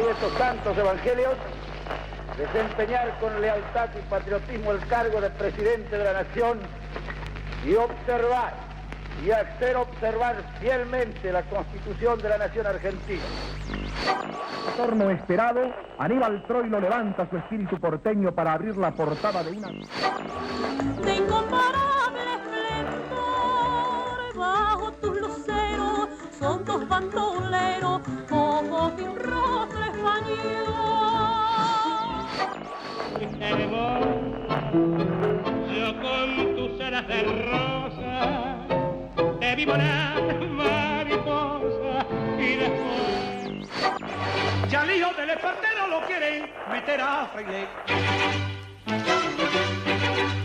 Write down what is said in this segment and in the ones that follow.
de estos santos evangelios, desempeñar con lealtad y patriotismo el cargo de presidente de la nación y observar y hacer observar fielmente la Constitución de la nación argentina. Torno esperado, Aníbal Troilo levanta su espíritu porteño para abrir la portada de una... De incomparable esplendor, bajo tus luceros, son dos bandoleros, ojos de un rostro español. Yo con tus alas de rosa te vi volar mariposa y después ya el hijo del espartero lo quieren meter a fraile.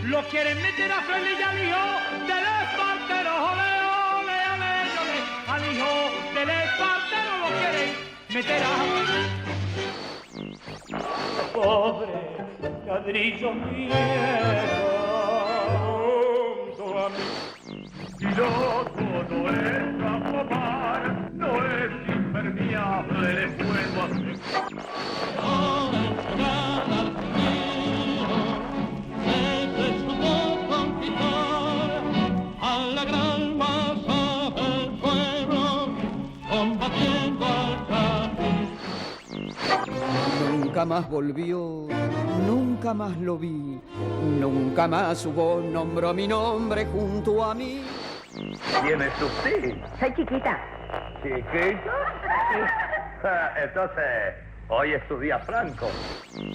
Lo quieren meter a fraile y al hijo del espartero, ole, ole, ole, ole. Al hijo del espartero lo quieren meter a pobre ladrillo viejo junto a mí. Piloto no es a pomar, no es impermeable, le puedo hacer. Ahora nada se supo conquistar a la gran masa del pueblo, combatiendo al capital. Nunca más volvió, nunca más lo vi, nunca más su voz nombró mi nombre junto a mí. ¿Quién es usted? Soy chiquita. ¿Chiquito? Entonces, hoy es tu día franco. Soy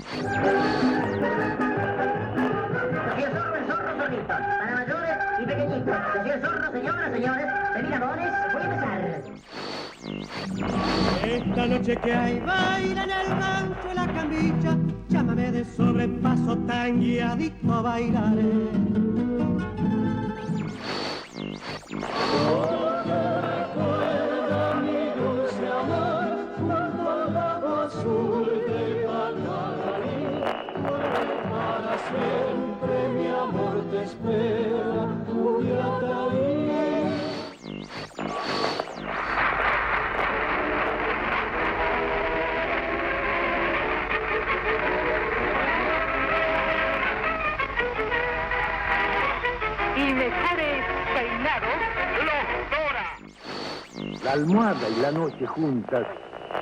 el zorro solito, para mayores y pequeñitos. Soy el zorro, señoras, señores, de Miramones, voy a empezar. Esta noche que hay baila en el gancho de la camilla, llámame de sobrepaso tan guiadito bailaré. Recuerda mi dulce amor, junto al lago azul del Panarí, para siempre mi amor te espera, Juliatarí. Y mejores peinados, los Dora. La almohada y la noche juntas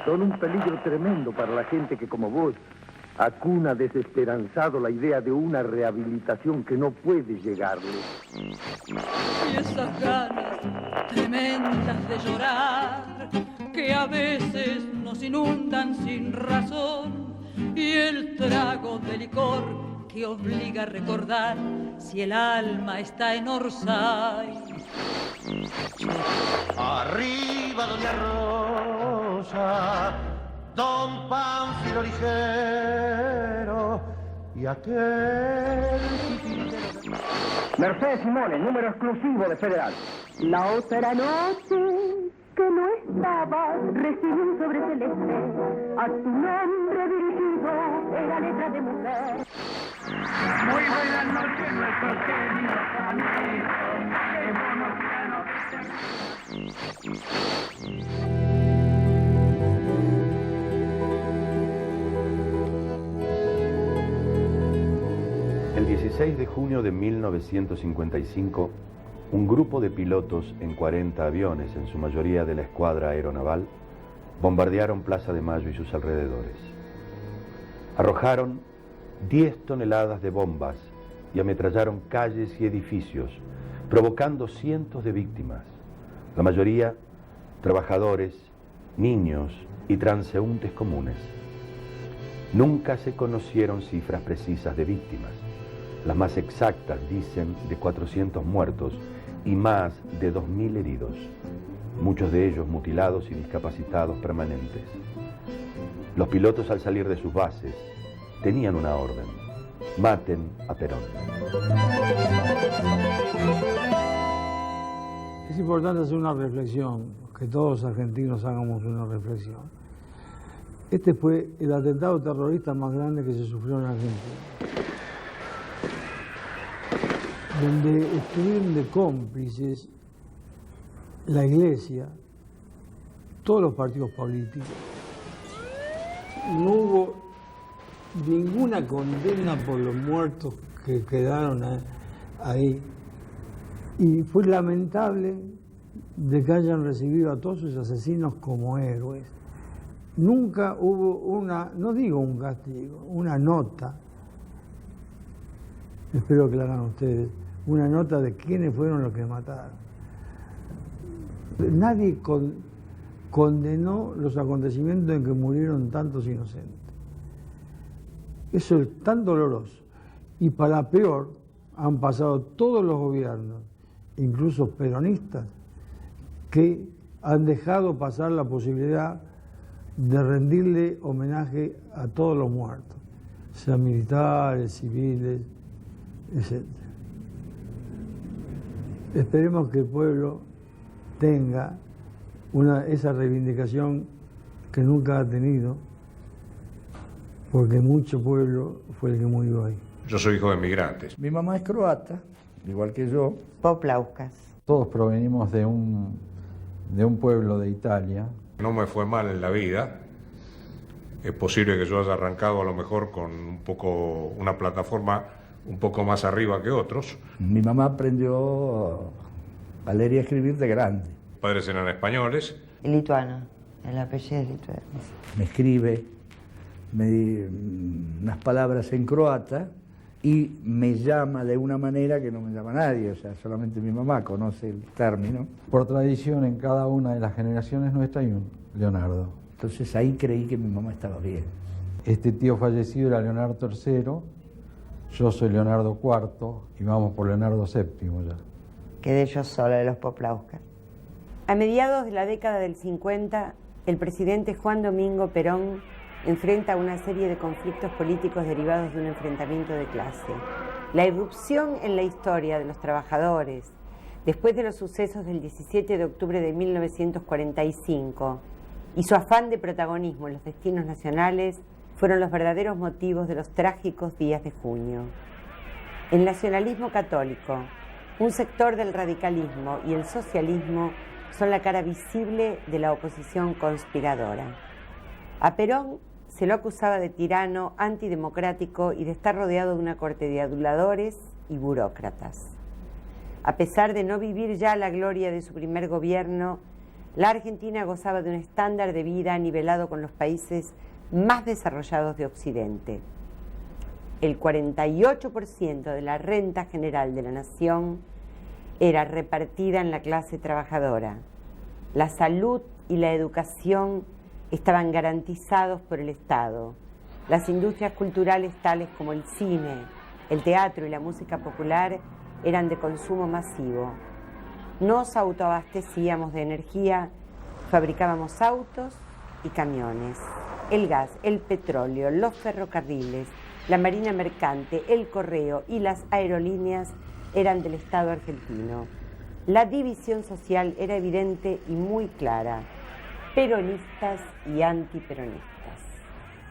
son un peligro tremendo para la gente que, como vos, acuna desesperanzado la idea de una rehabilitación que no puede llegarle. Y esas ganas tremendas de llorar que a veces nos inundan sin razón, y el trago de licor que obliga a recordar si el alma está en Orsay. Arriba doña Rosa, don Pánfilo ligero y aquel... Mercedes Simone, número exclusivo de Federal. La otra noche que no estaba, recibí un sobre celeste, a tu nombre dirigido, era letra de mujer. Muy buenas noches, nuestros queridos amigos. Qué bueno El 16 de junio de 1955, un grupo de pilotos en 40 aviones, en su mayoría de la escuadra aeronaval, bombardearon Plaza de Mayo y sus alrededores. Arrojaron 10 toneladas de bombas y ametrallaron calles y edificios, provocando cientos de víctimas, la mayoría trabajadores, niños y transeúntes comunes. Nunca se conocieron cifras precisas de víctimas. Las más exactas dicen de 400 muertos y más de 2.000 heridos, muchos de ellos mutilados y discapacitados permanentes. Los pilotos, al salir de sus bases, tenían una orden: maten a Perón. Es importante hacer una reflexión, que todos los argentinos hagamos una reflexión. Este fue el atentado terrorista más grande que se sufrió en Argentina, donde estuvieron de cómplices la Iglesia, todos los partidos políticos, no hubo ninguna condena por los muertos que quedaron ahí. Y fue lamentable de que hayan recibido a todos sus asesinos como héroes. Nunca hubo una, no digo un castigo, una nota, espero que la hagan ustedes, una nota de quiénes fueron los que mataron. Nadie condenó los acontecimientos en que murieron tantos inocentes. Eso es tan doloroso. Y para peor, han pasado todos los gobiernos, incluso peronistas, que han dejado pasar la posibilidad de rendirle homenaje a todos los muertos, sean militares, civiles, etc. Esperemos que el pueblo tenga esa reivindicación que nunca ha tenido, porque mucho pueblo fue el que murió ahí. Yo soy hijo de migrantes. Mi mamá es croata, igual que yo. Poplauskas. Todos provenimos de un pueblo de Italia. No me fue mal en la vida. Es posible que yo haya arrancado a lo mejor con una plataforma un poco más arriba que otros. Mi mamá aprendió a leer y a escribir de grande. Mis padres eran españoles. Lituano, el apellido es lituano. Me escribe unas palabras en croata y me llama de una manera que no me llama nadie, o sea, solamente mi mamá conoce el término. Por tradición, en cada una de las generaciones nuestra hay un Leonardo. Entonces ahí creí que mi mamá estaba bien. Este tío fallecido era Leonardo III, yo soy Leonardo IV y vamos por Leonardo VII ya. Quedé yo sola de los Poplauskas. A mediados de la década del 50, el presidente Juan Domingo Perón enfrenta una serie de conflictos políticos derivados de un enfrentamiento de clase. La irrupción en la historia de los trabajadores, después de los sucesos del 17 de octubre de 1945, y su afán de protagonismo en los destinos nacionales, fueron los verdaderos motivos de los trágicos días de junio. El nacionalismo católico, un sector del radicalismo y el socialismo son la cara visible de la oposición conspiradora. A Perón se lo acusaba de tirano, antidemocrático y de estar rodeado de una corte de aduladores y burócratas. A pesar de no vivir ya la gloria de su primer gobierno, la Argentina gozaba de un estándar de vida nivelado con los países más desarrollados de Occidente. El 48% de la renta general de la nación era repartida en la clase trabajadora. La salud y la educación estaban garantizados por el Estado. Las industrias culturales tales como el cine, el teatro y la música popular eran de consumo masivo. Nos autoabastecíamos de energía, fabricábamos autos y camiones. El gas, el petróleo, los ferrocarriles, la marina mercante, el correo y las aerolíneas eran del Estado argentino. La división social era evidente y muy clara. Peronistas y antiperonistas.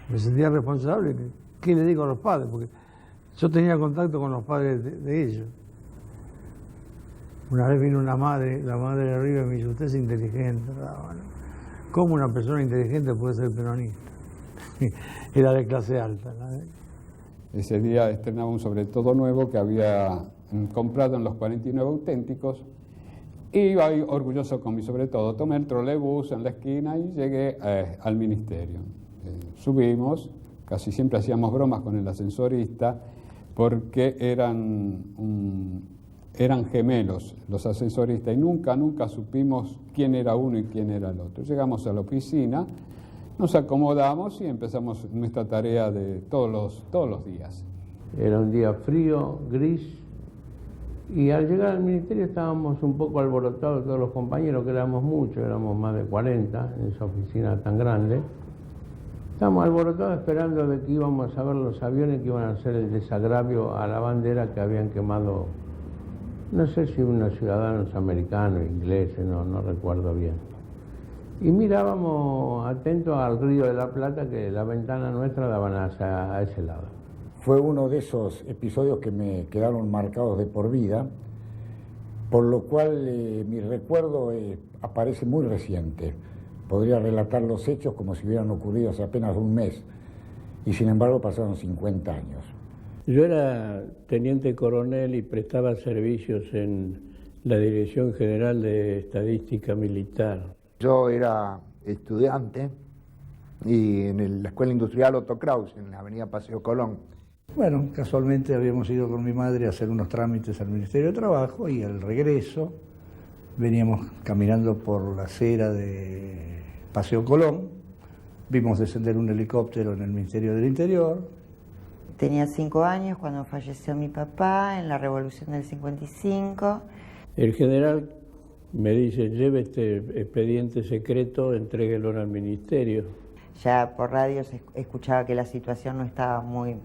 Me sentía responsable. ¿Qué le digo a los padres? Porque yo tenía contacto con los padres de ellos. Una vez vino la madre de arriba y me dijo, usted es inteligente. Bueno, ¿cómo una persona inteligente puede ser peronista? Era de clase alta, ¿no? Ese día estrenaba un sobre todo nuevo que había comprado en los 49 auténticos. Iba orgulloso con mi sobre todo, tomé el trolebús en la esquina y llegué al ministerio. Subimos, casi siempre hacíamos bromas con el ascensorista porque eran gemelos los ascensoristas y nunca supimos quién era uno y quién era el otro. Llegamos a la oficina, nos acomodamos y empezamos nuestra tarea de todos los días. Era un día frío, gris. Y al llegar al ministerio estábamos un poco alborotados todos los compañeros, que éramos muchos, éramos más de 40 en esa oficina tan grande. Estábamos alborotados esperando de que íbamos a ver los aviones que iban a hacer el desagravio a la bandera que habían quemado, no sé si unos ciudadanos americanos, ingleses, no recuerdo bien. Y mirábamos atentos al Río de la Plata, que la ventana nuestra daban a ese lado. Fue uno de esos episodios que me quedaron marcados de por vida, por lo cual mi recuerdo aparece muy reciente. podría relatar los hechos como si hubieran ocurrido hace apenas un mes, y sin embargo pasaron 50 años. Yo era teniente coronel y prestaba servicios en la Dirección General de Estadística Militar. Yo era estudiante y en la Escuela Industrial Otto Kraus, en la avenida Paseo Colón. Bueno, casualmente habíamos ido con mi madre a hacer unos trámites al Ministerio de Trabajo y al regreso veníamos caminando por la acera de Paseo Colón, vimos descender un helicóptero en el Ministerio del Interior. Tenía 5 años cuando falleció mi papá en la Revolución del 55. El general me dice, lleve este expediente secreto, entréguelo al ministerio. Ya por radio se escuchaba que la situación no estaba muy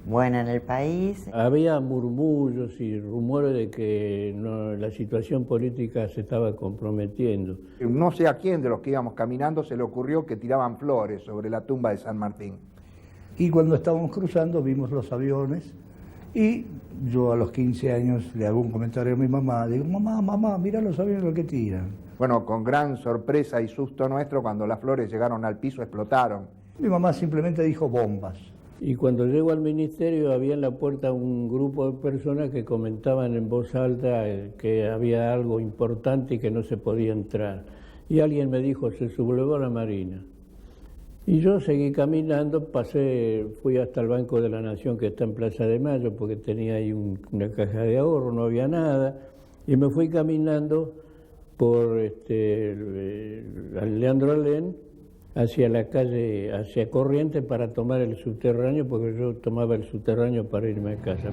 buena en el país. Había murmullos y rumores de que la situación política se estaba comprometiendo. No sé a quién de los que íbamos caminando se le ocurrió que tiraban flores sobre la tumba de San Martín. Y cuando estábamos cruzando vimos los aviones y yo a los 15 años le hago un comentario a mi mamá, digo, mamá, mira los aviones lo que tiran. Bueno, con gran sorpresa y susto nuestro, cuando las flores llegaron al piso explotaron. Mi mamá simplemente dijo bombas. Y cuando llego al ministerio había en la puerta un grupo de personas que comentaban en voz alta que había algo importante y que no se podía entrar. Y alguien me dijo, se sublevó la Marina. Y yo seguí caminando, fui hasta el Banco de la Nación que está en Plaza de Mayo, porque tenía ahí una caja de ahorro, no había nada, y me fui caminando por Leandro Alén hacia la calle, hacia Corrientes para tomar el subterráneo, porque yo tomaba el subterráneo para irme a casa.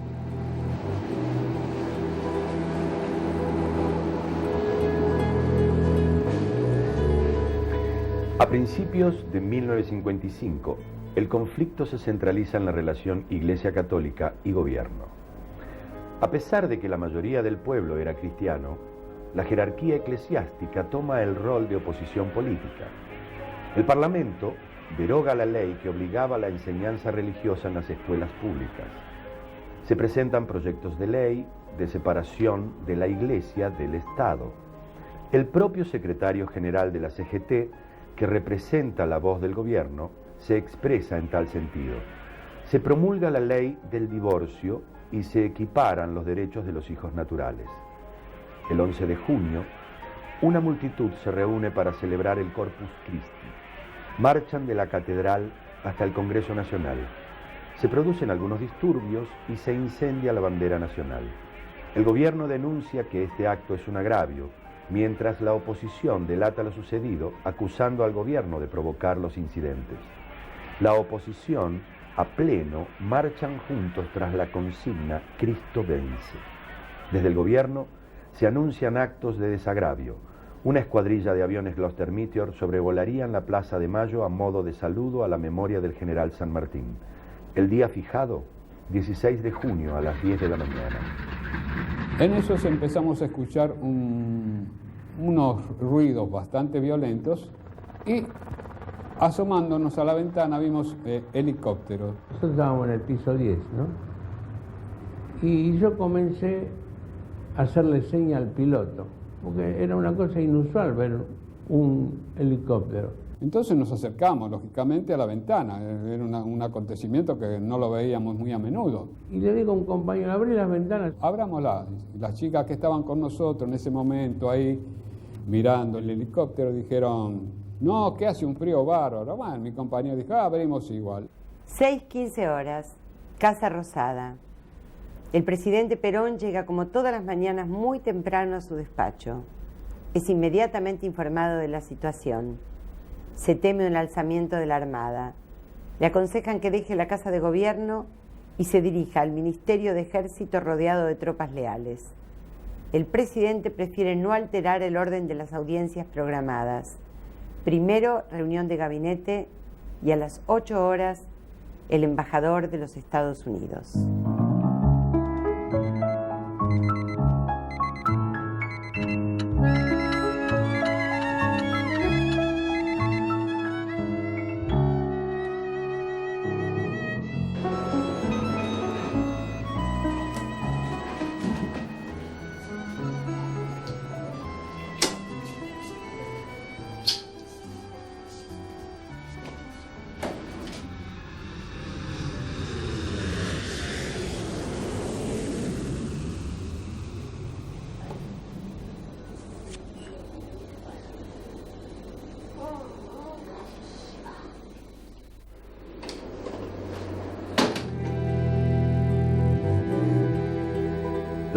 A principios de 1955, el conflicto se centraliza en la relación Iglesia Católica y gobierno. A pesar de que la mayoría del pueblo era cristiano, la jerarquía eclesiástica toma el rol de oposición política. El Parlamento deroga la ley que obligaba a la enseñanza religiosa en las escuelas públicas. Se presentan proyectos de ley de separación de la Iglesia del Estado. El propio secretario general de la CGT, que representa la voz del gobierno, se expresa en tal sentido. Se promulga la ley del divorcio y se equiparan los derechos de los hijos naturales. El 11 de junio, una multitud se reúne para celebrar el Corpus Christi. Marchan de la catedral hasta el Congreso Nacional. Se producen algunos disturbios y se incendia la bandera nacional. El gobierno denuncia que este acto es un agravio, mientras la oposición delata lo sucedido, acusando al gobierno de provocar los incidentes. La oposición, a pleno, marchan juntos tras la consigna Cristo vence. Desde el gobierno se anuncian actos de desagravio. Una escuadrilla de aviones Gloster Meteor sobrevolarían la Plaza de Mayo a modo de saludo a la memoria del general San Martín. El día fijado, 16 de junio a las 10 de la mañana. En esos empezamos a escuchar unos ruidos bastante violentos y asomándonos a la ventana vimos helicópteros. Nosotros estábamos en el piso 10, ¿no? Y yo comencé a hacerle seña al piloto, porque era una cosa inusual ver un helicóptero. Entonces nos acercamos, lógicamente, a la ventana. Era un acontecimiento que no lo veíamos muy a menudo. Y le digo a un compañero, abrí las ventanas. Abrámoslas. Las chicas que estaban con nosotros en ese momento ahí, mirando el helicóptero, dijeron, no, que hace un frío bárbaro. Bueno, mi compañero dijo, abrimos igual. 6:15 horas, Casa Rosada. El presidente Perón llega como todas las mañanas muy temprano a su despacho. Es inmediatamente informado de la situación. Se teme un alzamiento de la Armada. Le aconsejan que deje la Casa de Gobierno y se dirija al Ministerio de Ejército rodeado de tropas leales. El presidente prefiere no alterar el orden de las audiencias programadas. Primero, reunión de gabinete y a las 8 horas, el embajador de los Estados Unidos.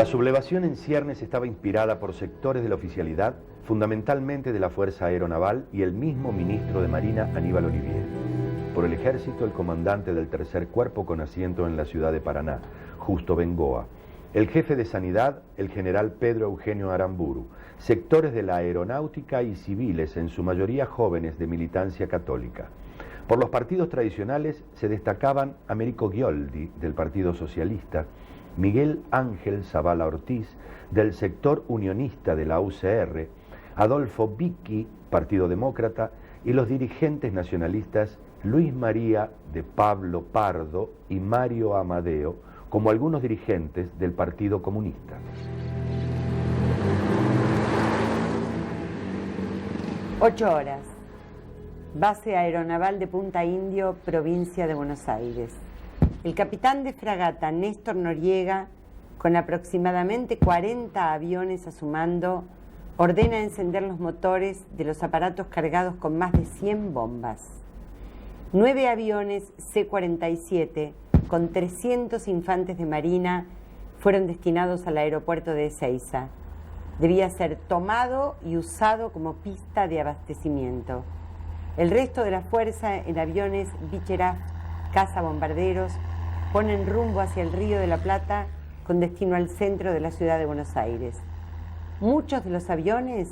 La sublevación en ciernes estaba inspirada por sectores de la oficialidad, fundamentalmente de la Fuerza Aeronaval y el mismo ministro de Marina, Aníbal Olivieri. Por el ejército, el comandante del tercer cuerpo con asiento en la ciudad de Paraná, Justo Bengoa. El jefe de Sanidad, el general Pedro Eugenio Aramburu. Sectores de la aeronáutica y civiles, en su mayoría jóvenes de militancia católica. Por los partidos tradicionales se destacaban Américo Ghioldi, del Partido Socialista, Miguel Ángel Zavala Ortiz, del sector unionista de la UCR, Adolfo Vicchi, Partido Demócrata, y los dirigentes nacionalistas Luis María de Pablo Pardo y Mario Amadeo, como algunos dirigentes del Partido Comunista. Ocho horas. Base Aeronaval de Punta Indio, provincia de Buenos Aires. El capitán de fragata Néstor Noriega, con aproximadamente 40 aviones a su mando, ordena encender los motores de los aparatos cargados con más de 100 bombas. 9 aviones C-47 con 300 infantes de marina fueron destinados al aeropuerto de Ezeiza. Debía ser tomado y usado como pista de abastecimiento. El resto de la fuerza en aviones Beechcraft, cazabombarderos, ponen rumbo hacia el Río de la Plata con destino al centro de la ciudad de Buenos Aires. Muchos de los aviones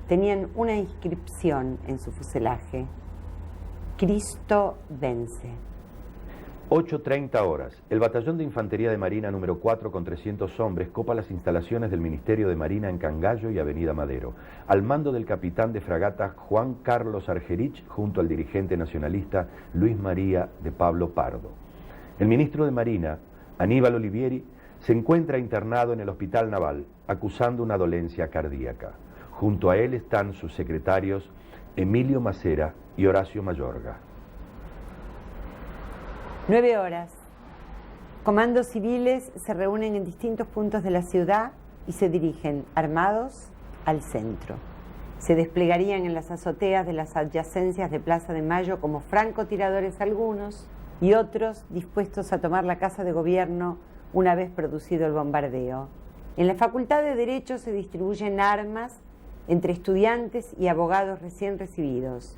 tenían una inscripción en su fuselaje: Cristo vence. 8:30 horas. El batallón de infantería de Marina número 4 con 300 hombres copa las instalaciones del Ministerio de Marina en Cangallo y Avenida Madero, al mando del capitán de fragata Juan Carlos Argerich junto al dirigente nacionalista Luis María de Pablo Pardo. El ministro de Marina, Aníbal Olivieri, se encuentra internado en el Hospital Naval, acusando una dolencia cardíaca. Junto a él están sus secretarios Emilio Macera y Horacio Mayorga. 9 horas. Comandos civiles se reúnen en distintos puntos de la ciudad y se dirigen, armados, al centro. Se desplegarían en las azoteas de las adyacencias de Plaza de Mayo como francotiradores algunos y otros dispuestos a tomar la Casa de Gobierno una vez producido el bombardeo. En la Facultad de Derecho se distribuyen armas entre estudiantes y abogados recién recibidos.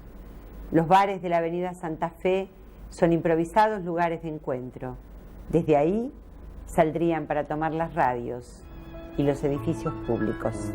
Los bares de la Avenida Santa Fe son improvisados lugares de encuentro. Desde ahí saldrían para tomar las radios y los edificios públicos.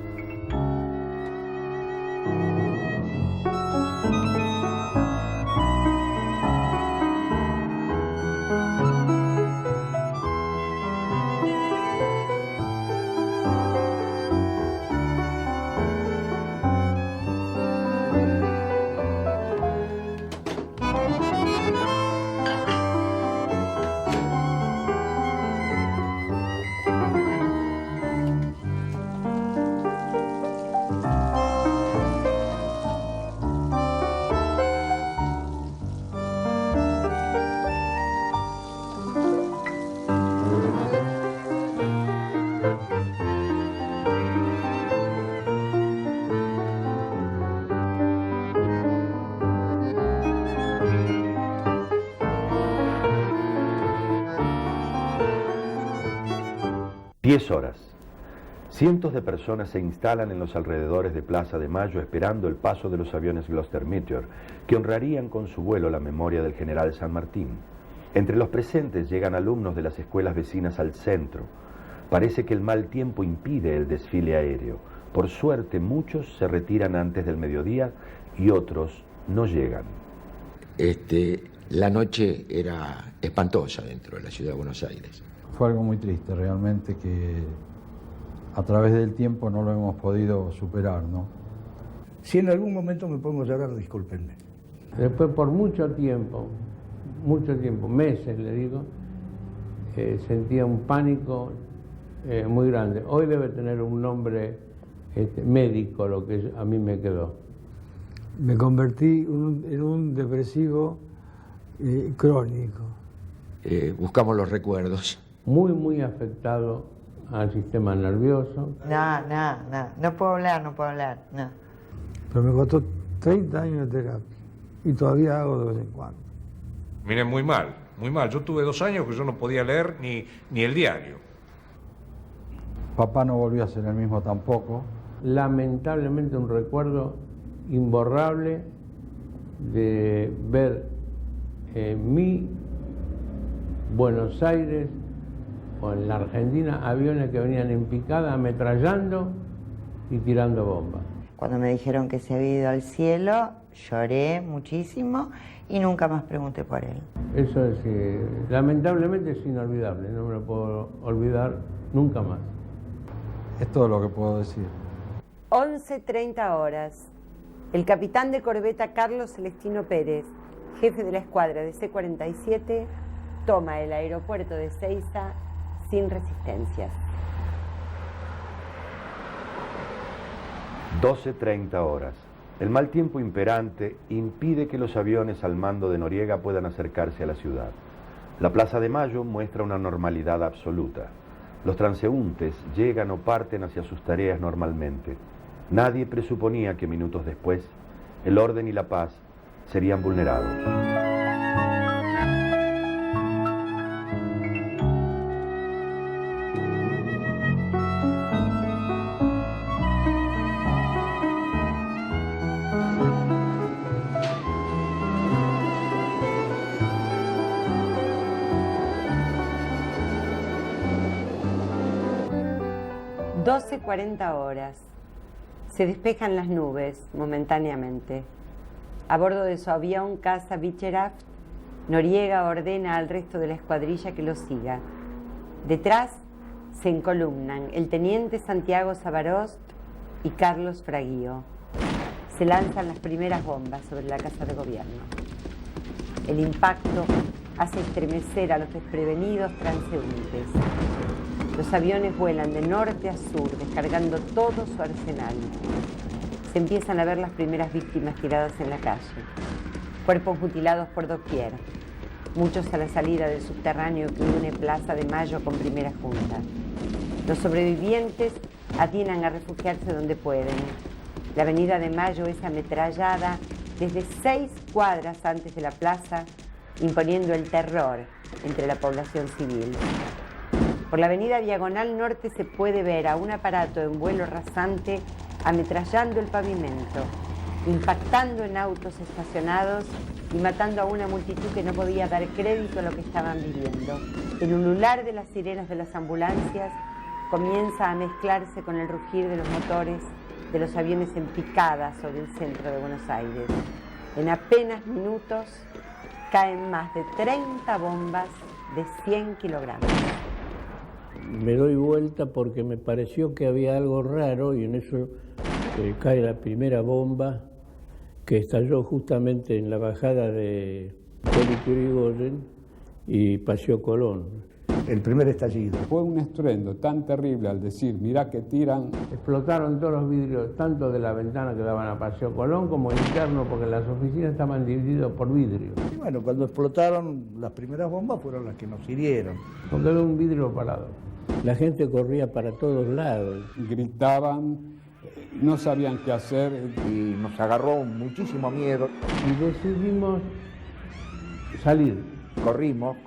Horas. Cientos de personas se instalan en los alrededores de Plaza de Mayo esperando el paso de los aviones Gloster Meteor, que honrarían con su vuelo la memoria del general San Martín. Entre los presentes llegan alumnos de las escuelas vecinas al centro. Parece que el mal tiempo impide el desfile aéreo. Por suerte, muchos se retiran antes del mediodía y otros no llegan. La noche era espantosa dentro de la ciudad de Buenos Aires. Fue algo muy triste realmente, que a través del tiempo no lo hemos podido superar, ¿no? Si en algún momento me pongo a llorar, discúlpenme. Después por mucho tiempo, meses le digo, sentía un pánico muy grande. Hoy debe tener un nombre médico lo que a mí me quedó. Me convertí en un depresivo crónico. Buscamos los recuerdos. Muy afectado al sistema nervioso. No puedo hablar, no. Pero me costó 30 años de terapia y todavía hago de vez en cuando. Miren, muy mal. Yo tuve 2 años que yo no podía leer ni el diario. Papá no volvió a ser el mismo tampoco. Lamentablemente un recuerdo imborrable de ver en mi Buenos Aires o en la Argentina aviones que venían en picada ametrallando y tirando bombas. Cuando me dijeron que se había ido al cielo, lloré muchísimo y nunca más pregunté por él. Eso es, lamentablemente es inolvidable, no me lo puedo olvidar nunca más. Es todo lo que puedo decir. 11:30 horas. El capitán de corbeta Carlos Celestino Pérez, jefe de la escuadra de C-47, toma el aeropuerto de Ezeiza sin resistencias. 12:30 horas. El mal tiempo imperante impide que los aviones al mando de Noriega puedan acercarse a la ciudad. La Plaza de Mayo muestra una normalidad absoluta. Los transeúntes llegan o parten hacia sus tareas normalmente. Nadie presuponía que minutos después el orden y la paz serían vulnerados. ...12:40 Se despejan las nubes momentáneamente. A bordo de su avión caza Beechcraft, Noriega ordena al resto de la escuadrilla que lo siga. Detrás se encolumnan el teniente Santiago Savarost y Carlos Fraguío. Se lanzan las primeras bombas sobre la Casa de Gobierno. El impacto hace estremecer a los desprevenidos transeúntes. Los aviones vuelan de norte a sur, descargando todo su arsenal. Se empiezan a ver las primeras víctimas tiradas en la calle. Cuerpos mutilados por doquier. Muchos a la salida del subterráneo que une Plaza de Mayo con Primera Junta. Los sobrevivientes atinan a refugiarse donde pueden. La Avenida de Mayo es ametrallada desde 6 cuadras antes de la plaza, imponiendo el terror entre la población civil. Por la avenida Diagonal Norte se puede ver a un aparato en vuelo rasante ametrallando el pavimento, impactando en autos estacionados y matando a una multitud que no podía dar crédito a lo que estaban viviendo. El ulular de las sirenas de las ambulancias comienza a mezclarse con el rugir de los motores de los aviones en picada sobre el centro de Buenos Aires. En apenas minutos caen más de 30 bombas de 100 kilogramos. Me doy vuelta porque me pareció que había algo raro y en eso cae la primera bomba que estalló justamente en la bajada de Hipólito Yrigoyen y Paseo Colón. El primer estallido. Fue un estruendo tan terrible al decir, mirá que tiran. Explotaron todos los vidrios, tanto de la ventana que daban a Paseo Colón como interno, porque las oficinas estaban divididas por vidrio. Y bueno, cuando explotaron las primeras bombas fueron las que nos hirieron. No quedó un vidrio parado. La gente corría para todos lados. Gritaban, no sabían qué hacer. Y nos agarró muchísimo miedo. Y decidimos salir. Corrimos.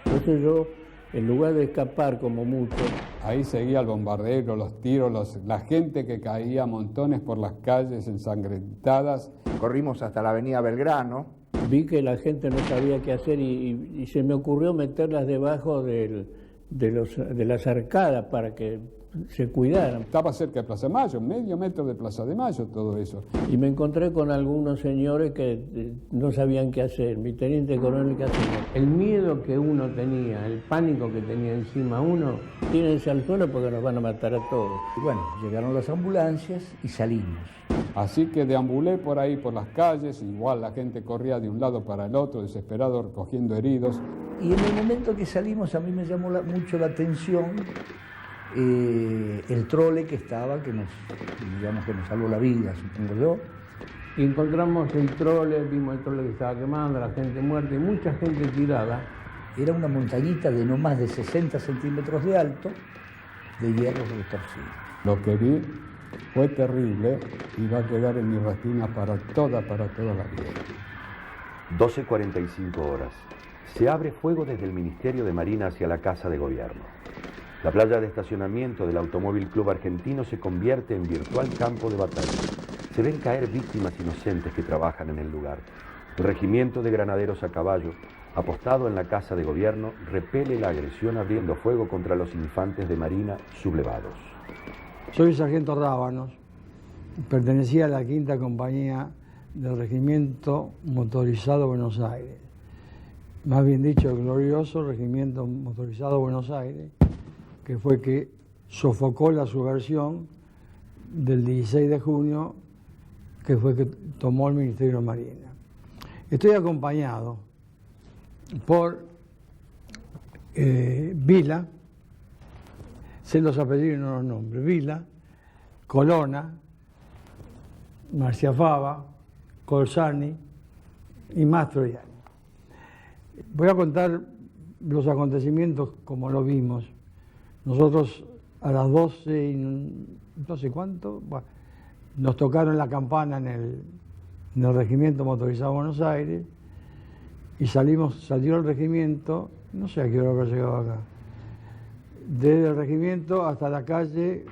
Entonces yo, en lugar de escapar como mucho... Ahí seguía el bombardeo, los tiros, la gente que caía a montones por las calles ensangrentadas. Corrimos hasta la avenida Belgrano. Vi que la gente no sabía qué hacer y se me ocurrió meterlas debajo de las arcadas para que se cuidaran. Estaba cerca de Plaza de Mayo, medio metro de Plaza de Mayo, todo eso. Y me encontré con algunos señores que no sabían qué hacer. Mi teniente coronel, ¿qué hacemos? El miedo que uno tenía, el pánico que tenía encima uno, tírense al suelo porque nos van a matar a todos. Y bueno, llegaron las ambulancias y salimos. Así que deambulé por ahí, por las calles, igual la gente corría de un lado para el otro, desesperado, recogiendo heridos. Y en el momento que salimos a mí me llamó mucho la atención el trole que estaba, que nos salvó la vida, supongo yo. Y encontramos el trole, vimos el trole que estaba quemando, la gente muerta y mucha gente tirada. Era una montañita de no más de 60 centímetros de alto, de hierros retorcidos. Lo que vi fue terrible y va a quedar en mi retina para toda la vida. 12:45 horas. Se abre fuego desde el Ministerio de Marina hacia la Casa de Gobierno. La playa de estacionamiento del Automóvil Club Argentino se convierte en virtual campo de batalla. Se ven caer víctimas inocentes que trabajan en el lugar. El regimiento de granaderos a caballo, apostado en la Casa de Gobierno, repele la agresión abriendo fuego contra los infantes de marina sublevados. Soy el sargento Rábanos, pertenecía a la 5ª Compañía del Regimiento Motorizado Buenos Aires. Más bien dicho, el glorioso Regimiento Motorizado Buenos Aires, que fue que sofocó la subversión del 16 de junio, que fue que tomó el Ministerio de Marina. Estoy acompañado por Vila, sé los apellidos y no los nombres, Vila, Colonna, Marcia Fava, Colsani y Mastroianni. Voy a contar los acontecimientos como lo vimos. Nosotros a las 12 y no sé cuánto, bueno, nos tocaron la campana en el Regimiento Motorizado Buenos Aires y salió el regimiento, no sé a qué hora habrá llegado acá, desde el regimiento hasta la calle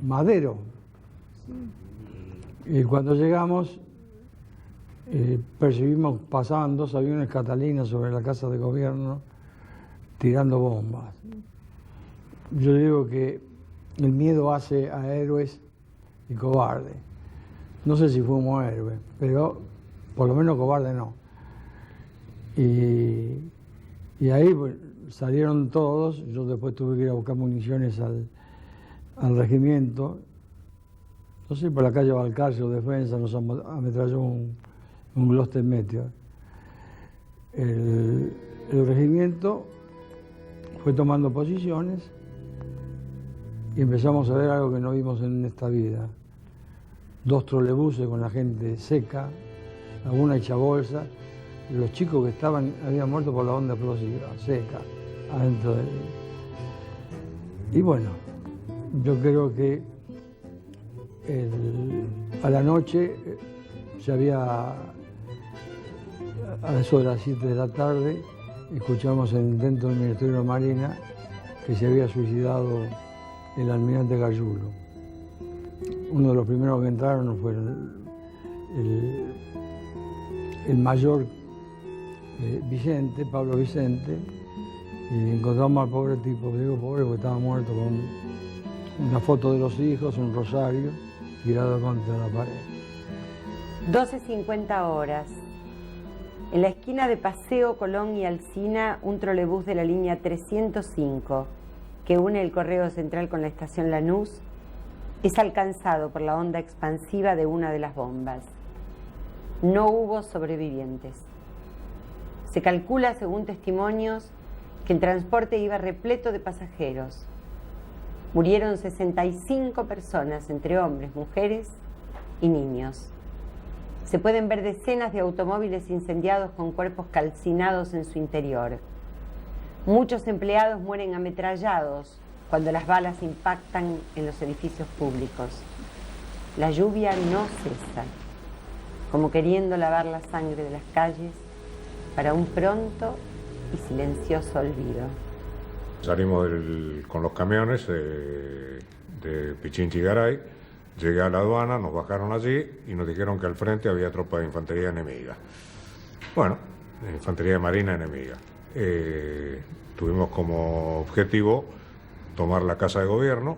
Madero. Y cuando llegamos, percibimos, pasaban 2 aviones Catalina sobre la Casa de Gobierno tirando bombas. Yo digo que el miedo hace a héroes y cobardes. No sé si fuimos héroes, pero por lo menos cobardes no. Y ahí pues, salieron todos. Yo después tuve que ir a buscar municiones al regimiento. No sé, por la calle Balcarce o Defensa nos ametralló un Gloster Meteor. El regimiento fue tomando posiciones y empezamos a ver algo que no vimos en esta vida. 2 trolebuses con la gente seca, alguna hecha bolsa. Los chicos que habían muerto por la onda explosiva, seca, adentro de él. Y bueno, yo creo que a la noche a eso de las 7 de la tarde, escuchamos dentro del Ministerio de Marina que se había suicidado el almirante Gallulo. Uno de los primeros que entraron fue el mayor Vicente, Pablo Vicente, y encontramos al pobre tipo, digo pobre porque estaba muerto, con una foto de los hijos, un rosario, tirado contra la pared. 12:50 horas. En la esquina de Paseo, Colón y Alsina, un trolebús de la línea 305, que une el Correo Central con la estación Lanús, es alcanzado por la onda expansiva de una de las bombas. No hubo sobrevivientes. Se calcula, según testimonios, que el transporte iba repleto de pasajeros. Murieron 65 personas, entre hombres, mujeres y niños. Se pueden ver decenas de automóviles incendiados con cuerpos calcinados en su interior. Muchos empleados mueren ametrallados cuando las balas impactan en los edificios públicos. La lluvia no cesa, como queriendo lavar la sangre de las calles para un pronto y silencioso olvido. Salimos con los camiones de Pichinchigaray, llegué a la aduana, nos bajaron allí y nos dijeron que al frente había tropa de infantería enemiga. Bueno, infantería de marina enemiga. Tuvimos como objetivo tomar la Casa de Gobierno.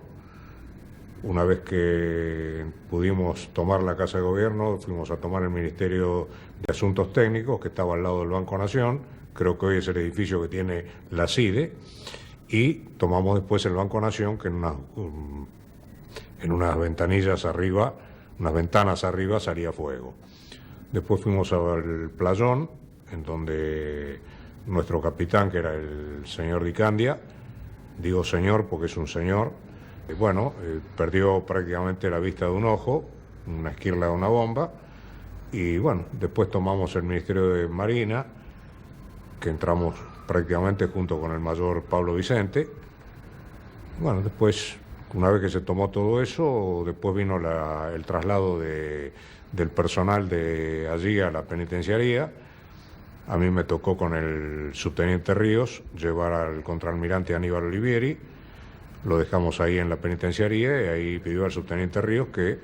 Una vez que pudimos tomar la Casa de Gobierno, fuimos a tomar el Ministerio de Asuntos Técnicos, que estaba al lado del Banco Nación, creo que hoy es el edificio que tiene la CIDE, y tomamos después el Banco Nación, que en unas ventanillas arriba, unas ventanas arriba, salía fuego. Después fuimos al Playón, en donde nuestro capitán, que era el señor Dicandia, digo señor porque es un señor, perdió prácticamente la vista de un ojo, una esquirla de una bomba, y bueno, después tomamos el Ministerio de Marina, que entramos prácticamente junto con el mayor Pablo Vicente. Bueno, después, una vez que se tomó todo eso, después vino el traslado del personal de allí a la penitenciaría. A mí me tocó con el subteniente Ríos llevar al contraalmirante Aníbal Olivieri lo dejamos ahí en la penitenciaría y ahí pidió al subteniente Ríos que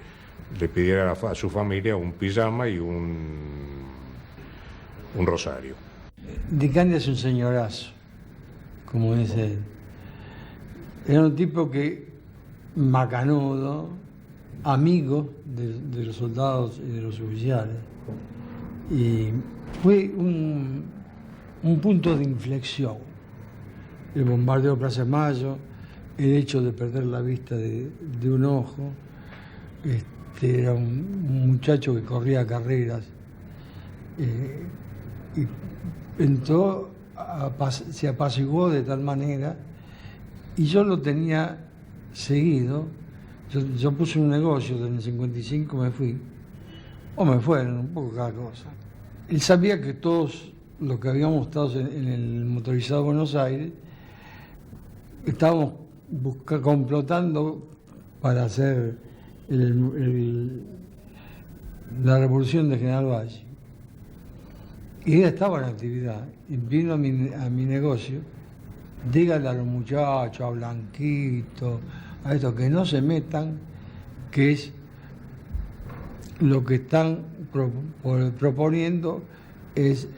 le pidiera a su familia un pijama y un rosario. Di Candia es un señorazo, como dice él. Era un tipo que, macanudo, amigo de los soldados y de los oficiales. Y fue un punto de inflexión. El bombardeo de Plaza de Mayo, el hecho de perder la vista de un ojo. Era un muchacho que corría carreras y entró, se apaciguó de tal manera, y yo lo tenía seguido. Yo puse un negocio, en el 55 me fui, o me fueron, un poco cada cosa. Él sabía que todos los que habíamos estado en el motorizado Buenos Aires estábamos complotando para hacer la revolución de General Valle. Y él estaba en actividad, y vino a mi negocio. Dígale a los muchachos, a Blanquito, a estos que no se metan, que es lo que están proponiendo, es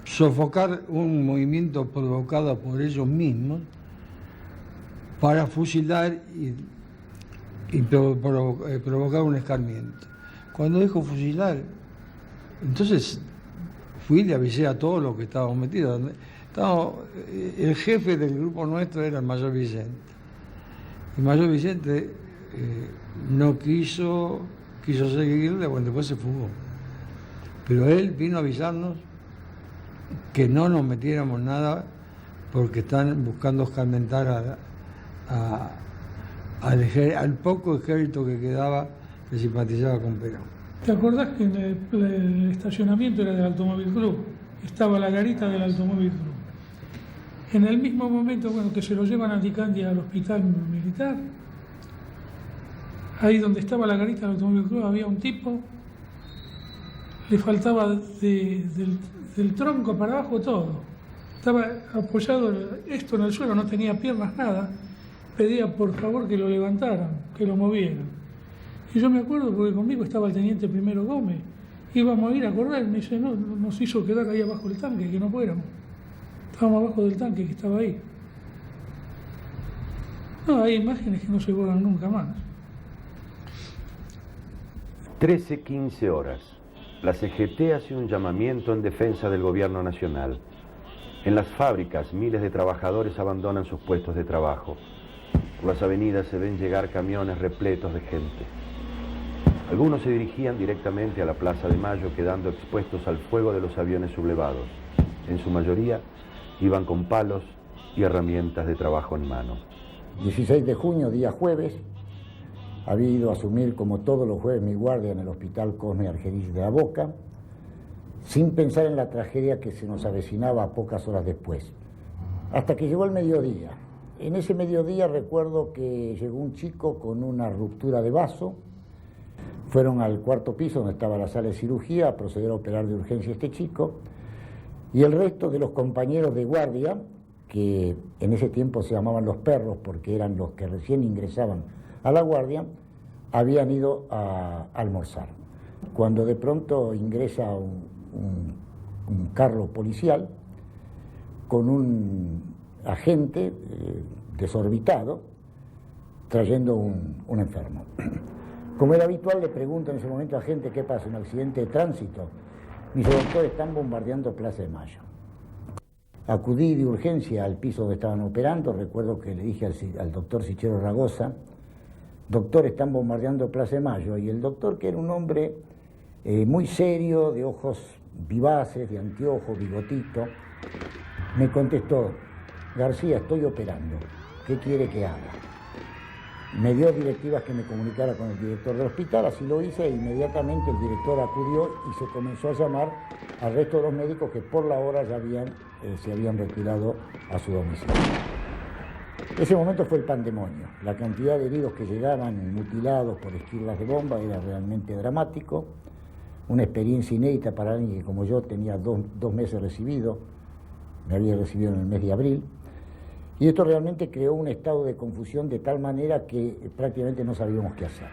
sofocar un movimiento provocado por ellos mismos para fusilar y provocar un escarmiento. Cuando dijo fusilar, entonces fui y le avisé a todos los que estábamos metidos. El jefe del grupo nuestro era el mayor Vicente. El mayor Vicente no quiso seguirle, bueno, después se fugó. Pero él vino a avisarnos que no nos metiéramos nada porque están buscando escarmentar al poco ejército que quedaba que simpatizaba con Perón. ¿Te acordás que en el estacionamiento era del Automóvil Club? Estaba la garita del Automóvil Club. En el mismo momento, que se lo llevan a Di Candia al hospital militar, ahí donde estaba la garita del Automóvil Club había un tipo, le faltaba del tronco para abajo todo. Estaba apoyado esto en el suelo, no tenía piernas, nada. Pedía por favor que lo levantaran, que lo movieran. Y yo me acuerdo porque conmigo estaba el teniente primero Gómez. Íbamos a ir a correr, me dice, no, nos hizo quedar ahí abajo del tanque, que no fuéramos. Estábamos abajo del tanque que estaba ahí. No, hay imágenes que no se borran nunca más. 13:15 horas. La CGT hace un llamamiento en defensa del gobierno nacional. En las fábricas, miles de trabajadores abandonan sus puestos de trabajo. Por las avenidas se ven llegar camiones repletos de gente. Algunos se dirigían directamente a la Plaza de Mayo, quedando expuestos al fuego de los aviones sublevados. En su mayoría, iban con palos y herramientas de trabajo en mano. 16 de junio, día jueves, había ido a asumir como todos los jueves mi guardia en el Hospital Cosme Argerich de la Boca, sin pensar en la tragedia que se nos avecinaba a pocas horas después. Hasta que llegó el mediodía. En ese mediodía recuerdo que llegó un chico con una ruptura de vaso. Fueron al cuarto piso donde estaba la sala de cirugía a proceder a operar de urgencia a este chico. Y el resto de los compañeros de guardia, que en ese tiempo se llamaban los perros porque eran los que recién ingresaban a la guardia, habían ido a almorzar. Cuando de pronto ingresa un carro policial con un agente desorbitado trayendo un enfermo. Como era habitual, le pregunto en ese momento a gente qué pasa, un accidente de tránsito. Me dice, doctor, están bombardeando Plaza de Mayo. Acudí de urgencia al piso donde estaban operando. Recuerdo que le dije al doctor Sichero Ragosa, doctor, están bombardeando Plaza de Mayo. Y el doctor, que era un hombre muy serio, de ojos vivaces, de anteojos, bigotito, me contestó, García, estoy operando, ¿qué quiere que haga? Me dio directivas que me comunicara con el director del hospital, así lo hice, e inmediatamente el director acudió y se comenzó a llamar al resto de los médicos que por la hora ya se habían retirado a su domicilio. Ese momento fue el pandemonio. La cantidad de heridos que llegaban mutilados por esquirlas de bomba era realmente dramático, una experiencia inédita para alguien que como yo tenía dos meses recibido, me había recibido en el mes de abril, Y esto realmente creó un estado de confusión de tal manera que prácticamente no sabíamos qué hacer.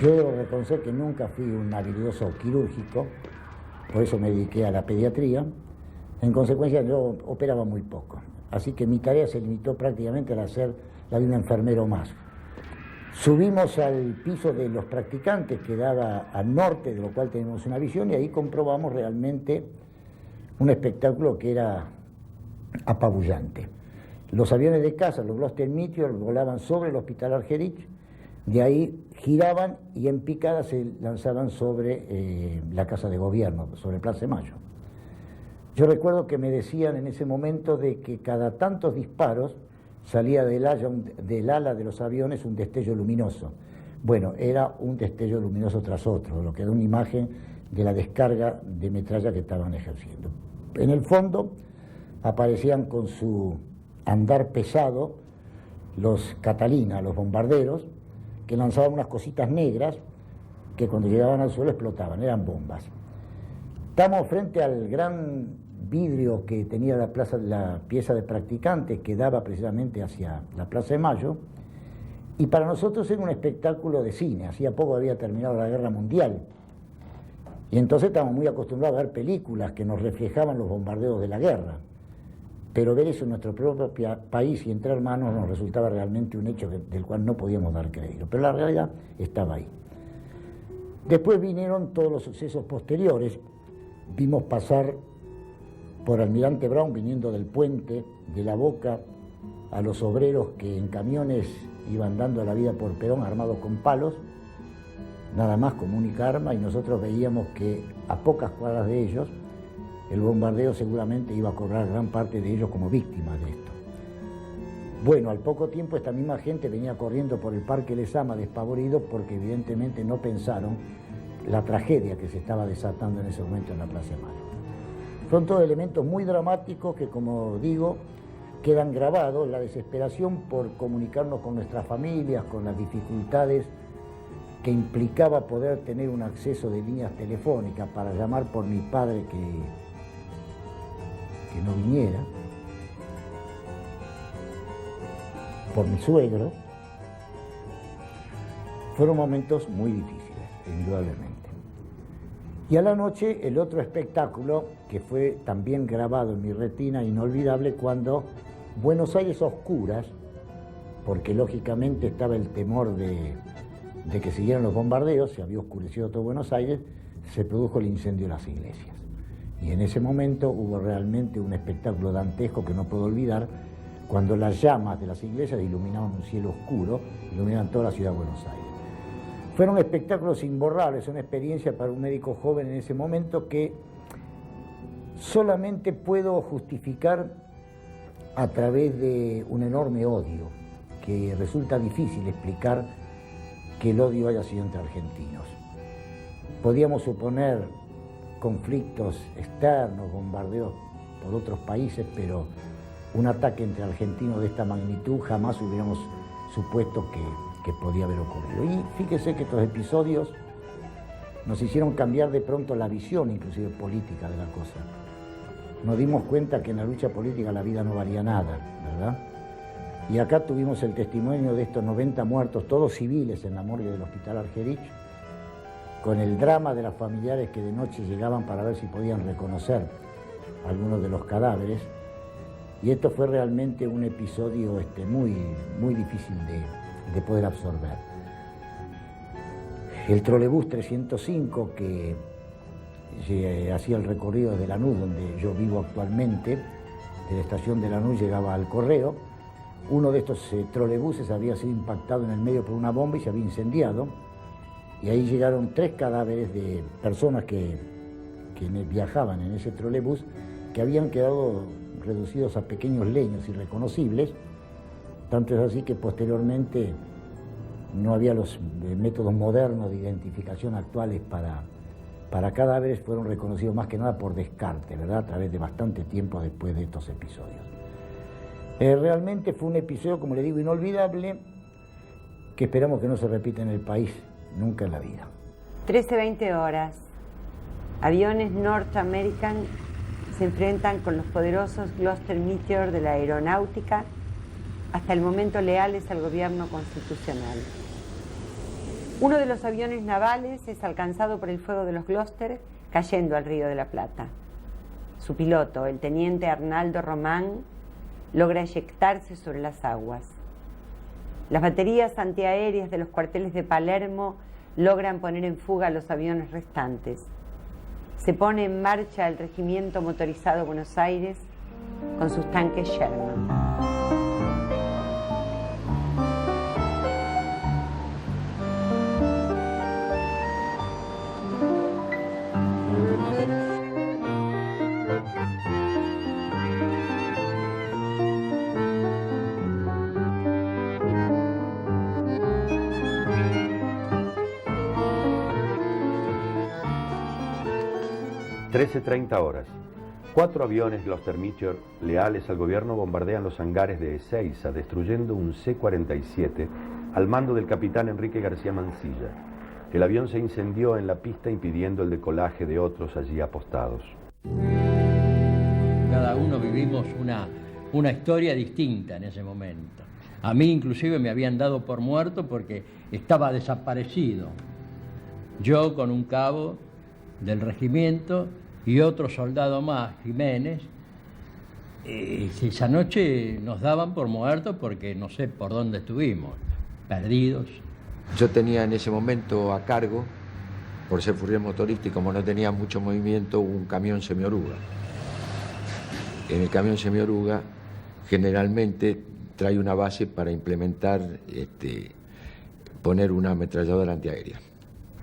Yo debo reconocer que nunca fui un habilidoso quirúrgico, por eso me dediqué a la pediatría. En consecuencia, yo operaba muy poco. Así que mi tarea se limitó prácticamente a hacer la de un enfermero más. Subimos al piso de los practicantes, que daba al norte, de lo cual tenemos una visión, y ahí comprobamos realmente un espectáculo que era apabullante. Los aviones de caza, los Gloster Meteor, volaban sobre el Hospital Argerich, de ahí giraban y en picada se lanzaban sobre la Casa de Gobierno, sobre Plaza de Mayo. Yo recuerdo que me decían en ese momento de que cada tantos disparos salía del ala de los aviones un destello luminoso. Bueno, era un destello luminoso tras otro, lo que da una imagen de la descarga de metralla que estaban ejerciendo. En el fondo aparecían con su andar pesado los Catalina, los bombarderos, que lanzaban unas cositas negras que cuando llegaban al suelo explotaban, eran bombas. Estamos frente al gran vidrio que tenía la pieza de practicantes que daba precisamente hacia la Plaza de Mayo, y para nosotros era un espectáculo de cine. Hacía poco había terminado la Guerra Mundial, y entonces estábamos muy acostumbrados a ver películas que nos reflejaban los bombardeos de la guerra, pero ver eso en nuestro propio país y entre hermanos nos resultaba realmente un hecho del cual no podíamos dar crédito, pero la realidad estaba ahí. Después vinieron todos los sucesos posteriores. Vimos pasar por Almirante Brown, viniendo del puente de La Boca, a los obreros que en camiones iban dando la vida por Perón armados con palos, nada más como única arma, y nosotros veíamos que a pocas cuadras de ellos el bombardeo seguramente iba a cobrar gran parte de ellos como víctimas de esto. Bueno, al poco tiempo esta misma gente venía corriendo por el Parque Lezama despavorido porque evidentemente no pensaron la tragedia que se estaba desatando en ese momento en la Plaza de Mayo. Son todos elementos muy dramáticos que, como digo, quedan grabados, la desesperación por comunicarnos con nuestras familias, con las dificultades que implicaba poder tener un acceso de líneas telefónicas para llamar por mi padre que no viniera, por mi suegro. Fueron momentos muy difíciles, indudablemente. Y a la noche el otro espectáculo que fue también grabado en mi retina, inolvidable, cuando Buenos Aires a oscuras, porque lógicamente estaba el temor de que siguieran los bombardeos, se había oscurecido todo Buenos Aires, se produjo el incendio de las iglesias. Y en ese momento hubo realmente un espectáculo dantesco que no puedo olvidar, cuando las llamas de las iglesias iluminaban un cielo oscuro, iluminaban toda la ciudad de Buenos Aires. Fueron espectáculos imborrables, una experiencia para un médico joven en ese momento que solamente puedo justificar a través de un enorme odio, que resulta difícil explicar que el odio haya sido entre argentinos. Podíamos suponer conflictos externos, bombardeos por otros países, pero un ataque entre argentinos de esta magnitud jamás hubiéramos supuesto que podía haber ocurrido. Y fíjese que estos episodios nos hicieron cambiar de pronto la visión, inclusive política, de la cosa. Nos dimos cuenta que en la lucha política la vida no valía nada, ¿verdad? Y acá tuvimos el testimonio de estos 90 muertos, todos civiles, en la morgue del Hospital Argerich, con el drama de los familiares que de noche llegaban para ver si podían reconocer algunos de los cadáveres. Y esto fue realmente un episodio muy, muy difícil de poder absorber. El trolebús 305 que hacía el recorrido de Lanús, donde yo vivo actualmente, de la estación de Lanús llegaba al Correo. Uno de estos trolebuses había sido impactado en el medio por una bomba y se había incendiado. Y ahí llegaron 3 cadáveres de personas que viajaban en ese trolebús, que habían quedado reducidos a pequeños leños irreconocibles. Tanto es así que posteriormente no había los métodos modernos de identificación actuales para cadáveres, fueron reconocidos más que nada por descarte, ¿verdad? A través de bastante tiempo después de estos episodios. Realmente fue un episodio, como le digo, inolvidable, que esperamos que no se repita en el país nunca en la vida. 13:20 horas. Aviones North American se enfrentan con los poderosos Gloster Meteor de la aeronáutica hasta el momento leales al gobierno constitucional. Uno de los aviones navales es alcanzado por el fuego de los Gloster, cayendo al Río de la Plata. Su piloto, el teniente Arnaldo Román, logra eyectarse sobre las aguas. Las baterías antiaéreas de los cuarteles de Palermo logran poner en fuga a los aviones restantes. Se pone en marcha el Regimiento Motorizado Buenos Aires con sus tanques Sherman. ...13:30 4 aviones Gloster Meteor leales al gobierno bombardean los hangares de Ezeiza, destruyendo un C-47 al mando del capitán Enrique García Mansilla. El avión se incendió en la pista impidiendo el decolaje de otros allí apostados. Cada uno vivimos una historia distinta en ese momento. A mí inclusive me habían dado por muerto porque estaba desaparecido. Yo con un cabo del regimiento y otro soldado más, Jiménez, esa noche nos daban por muertos porque no sé por dónde estuvimos, perdidos. Yo tenía en ese momento a cargo, por ser furriel motorista y como no tenía mucho movimiento, un camión semioruga. En el camión semioruga generalmente trae una base para implementar, poner una ametralladora antiaérea.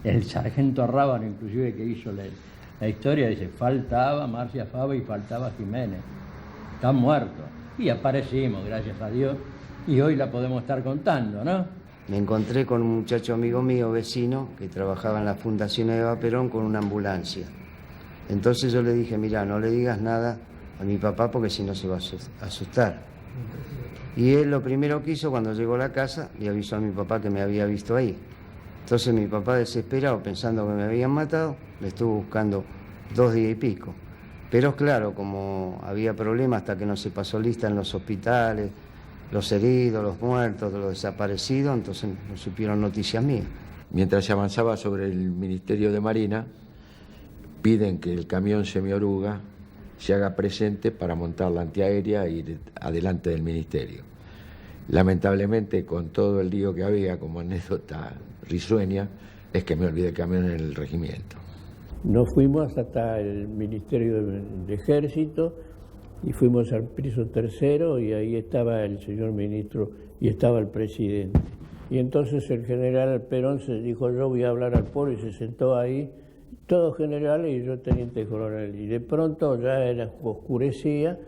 El sargento Rábano, inclusive, que hizo la historia, dice, faltaba Marcia Fava y faltaba Jiménez. Están muertos. Y aparecimos, gracias a Dios, y hoy la podemos estar contando, ¿no? Me encontré con un muchacho amigo mío, vecino, que trabajaba en la Fundación Eva Perón con una ambulancia. Entonces yo le dije, mira, no le digas nada a mi papá porque si no se va a asustar. Y él lo primero que hizo cuando llegó a la casa, le avisó a mi papá que me había visto ahí. Entonces mi papá, desesperado, pensando que me habían matado, le estuvo buscando 2 días y pico. Pero claro, como había problemas hasta que no se pasó lista en los hospitales, los heridos, los muertos, los desaparecidos, entonces no supieron noticias mías. Mientras se avanzaba sobre el Ministerio de Marina, piden que el camión semioruga se haga presente para montar la antiaérea e ir adelante del ministerio. Lamentablemente, con todo el lío que había, como anécdota risueña, es que me olvidé el camión en el regimiento. Nos fuimos hasta el Ministerio de Ejército y fuimos al piso 3 y ahí estaba el señor ministro y estaba el presidente. Y entonces el general Perón se dijo, yo voy a hablar al pueblo, y se sentó ahí, todos generales y yo teniente coronel. Y de pronto ya oscurecía,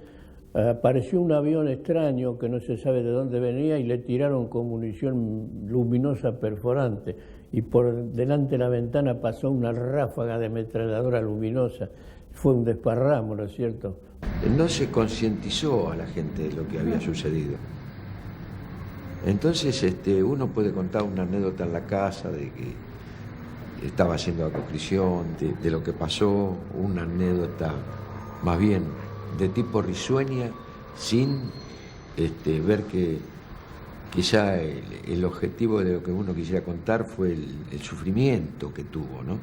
apareció un avión extraño que no se sabe de dónde venía y le tiraron con munición luminosa perforante. Y por delante de la ventana pasó una ráfaga de ametralladora luminosa. Fue un desparramo, ¿no es cierto? No se concientizó a la gente de lo que había sucedido. Entonces uno puede contar una anécdota en la casa de que estaba haciendo la conscripción, de lo que pasó, una anécdota más bien de tipo risueña, sin ver que quizá el objetivo de lo que uno quisiera contar fue el sufrimiento que tuvo, ¿no?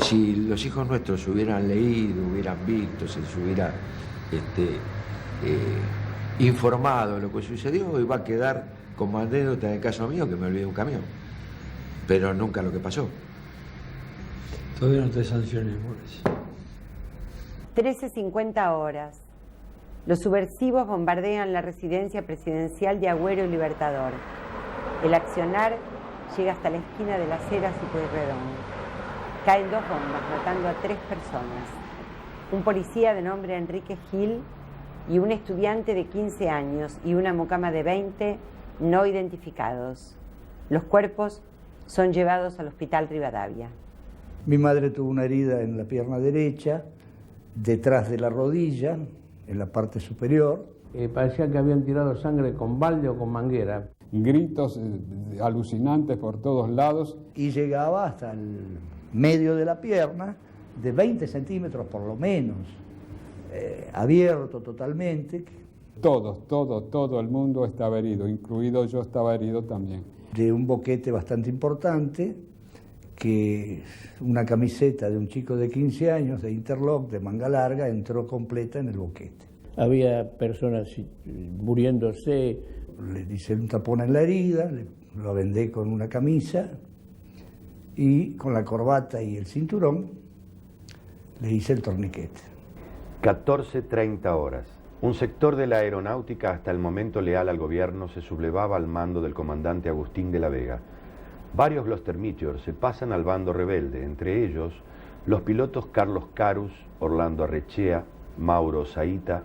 Si los hijos nuestros hubieran leído, hubieran visto, se les hubiera informado de lo que sucedió, iba a quedar como anécdota en el caso mío que me olvidé un camión, pero nunca lo que pasó. Todavía no te sanciones, Boris. 13:50. Los subversivos bombardean la residencia presidencial de Agüero y Libertador. El accionar llega hasta la esquina de Las Heras y Pueyrredón. Caen 2 bombas, matando a 3 personas. Un policía de nombre Enrique Gil y un estudiante de 15 años y una mucama de 20 no identificados. Los cuerpos son llevados al Hospital Rivadavia. Mi madre tuvo una herida en la pierna derecha, detrás de la rodilla, en la parte superior. Parecía que habían tirado sangre con balde o con manguera. Gritos alucinantes por todos lados. Y llegaba hasta el medio de la pierna, de 20 centímetros por lo menos, abierto totalmente, Todo el mundo estaba herido, incluido yo estaba herido también. De un boquete bastante importante, que una camiseta de un chico de 15 años, de interlock, de manga larga, entró completa en el boquete. Había personas muriéndose. Le hice un tapón en la herida, lo vendé con una camisa y con la corbata y el cinturón le hice el torniquete. 14:30 horas. Un sector de la aeronáutica hasta el momento leal al gobierno se sublevaba al mando del comandante Agustín de la Vega. Varios Gloster Meteor se pasan al bando rebelde, entre ellos los pilotos Carlos Carus, Orlando Arrechea, Mauro Saita,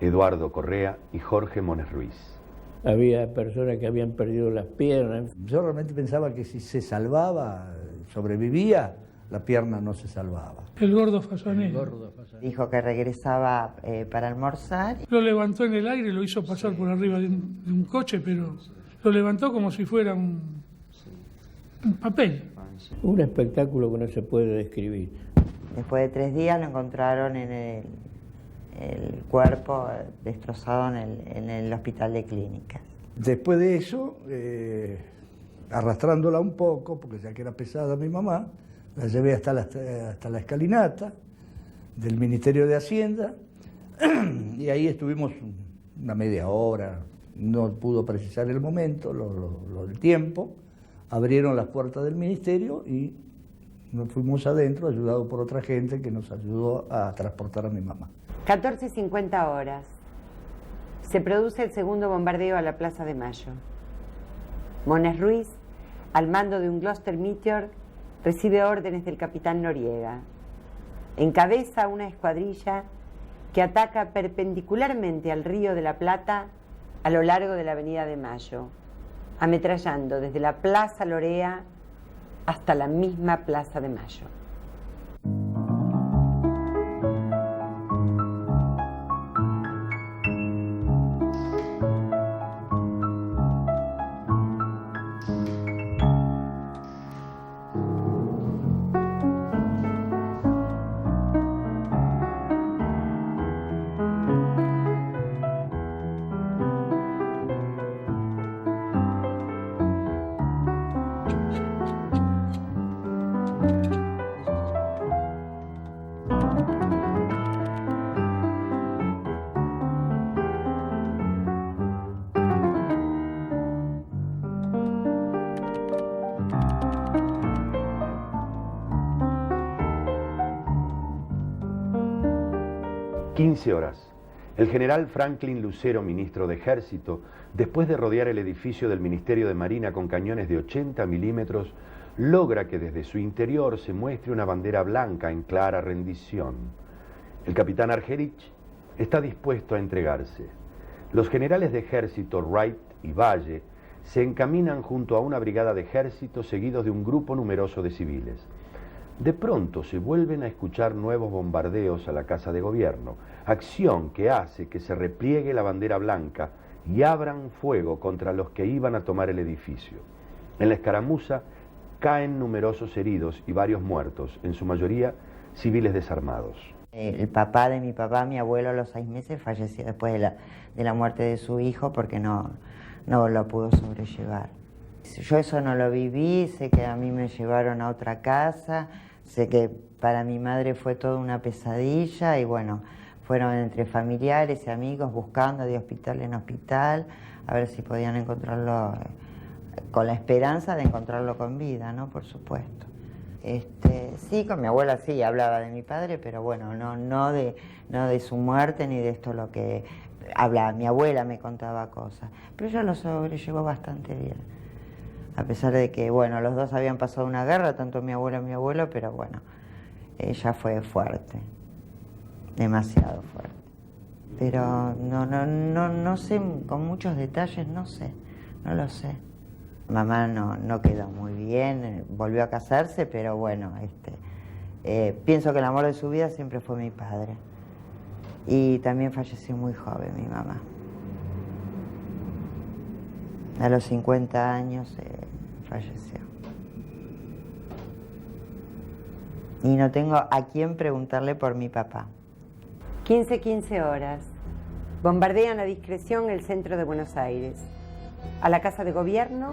Eduardo Correa y Jorge Mones Ruiz. Había personas que habían perdido las piernas. Yo realmente pensaba que si se salvaba, sobrevivía, la pierna no se salvaba. El gordo Fasanero. Dijo que regresaba para almorzar. Lo levantó en el aire y lo hizo pasar por arriba de un coche, pero lo levantó como si fuera un papel. Un espectáculo que no se puede describir. Después de 3 días lo encontraron en el cuerpo destrozado en el hospital de clínicas. Después de eso, arrastrándola un poco, porque ya que era pesada mi mamá, la llevé hasta la escalinata del Ministerio de Hacienda y ahí estuvimos una media hora, no pudo precisar el momento, el tiempo, abrieron las puertas del ministerio y nos fuimos adentro, ayudados por otra gente que nos ayudó a transportar a mi mamá. 14:50 horas. Se produce el segundo bombardeo a la Plaza de Mayo. Mones Ruiz, al mando de un Gloster Meteor, recibe órdenes del capitán Noriega. Encabeza una escuadrilla que ataca perpendicularmente al Río de la Plata a lo largo de la Avenida de Mayo, ametrallando desde la Plaza Lorea hasta la misma Plaza de Mayo. Horas. El general Franklin Lucero, ministro de Ejército, después de rodear el edificio del Ministerio de Marina con cañones de 80 milímetros, logra que desde su interior se muestre una bandera blanca en clara rendición. El capitán Argerich está dispuesto a entregarse. Los generales de Ejército Wright y Valle se encaminan junto a una brigada de ejército seguidos de un grupo numeroso de civiles. De pronto se vuelven a escuchar nuevos bombardeos a la Casa de Gobierno, acción que hace que se repliegue la bandera blanca y abran fuego contra los que iban a tomar el edificio. En la escaramuza caen numerosos heridos y varios muertos, en su mayoría civiles desarmados. El papá de mi papá, mi abuelo, a los 6 meses falleció después de la muerte de su hijo porque no lo pudo sobrellevar. Yo eso no lo viví, sé que a mí me llevaron a otra casa, sé que para mi madre fue toda una pesadilla y bueno, fueron entre familiares y amigos buscando de hospital en hospital a ver si podían encontrarlo, con la esperanza de encontrarlo con vida, ¿no? Por supuesto. Sí, con mi abuela sí, hablaba de mi padre, pero bueno, no de su muerte ni de esto lo que hablaba. Mi abuela me contaba cosas, pero ella lo sobrellevó bastante bien. A pesar de que, bueno, los dos habían pasado una guerra, tanto mi abuela y mi abuelo, pero bueno, ella fue fuerte, demasiado fuerte. Pero no sé, con muchos detalles, no lo sé. Mamá no quedó muy bien, volvió a casarse, pero bueno, pienso que el amor de su vida siempre fue mi padre. Y también falleció muy joven mi mamá. A los 50 años falleció. Y no tengo a quién preguntarle por mi papá. 15 horas. Bombardean a discreción el centro de Buenos Aires. A la Casa de Gobierno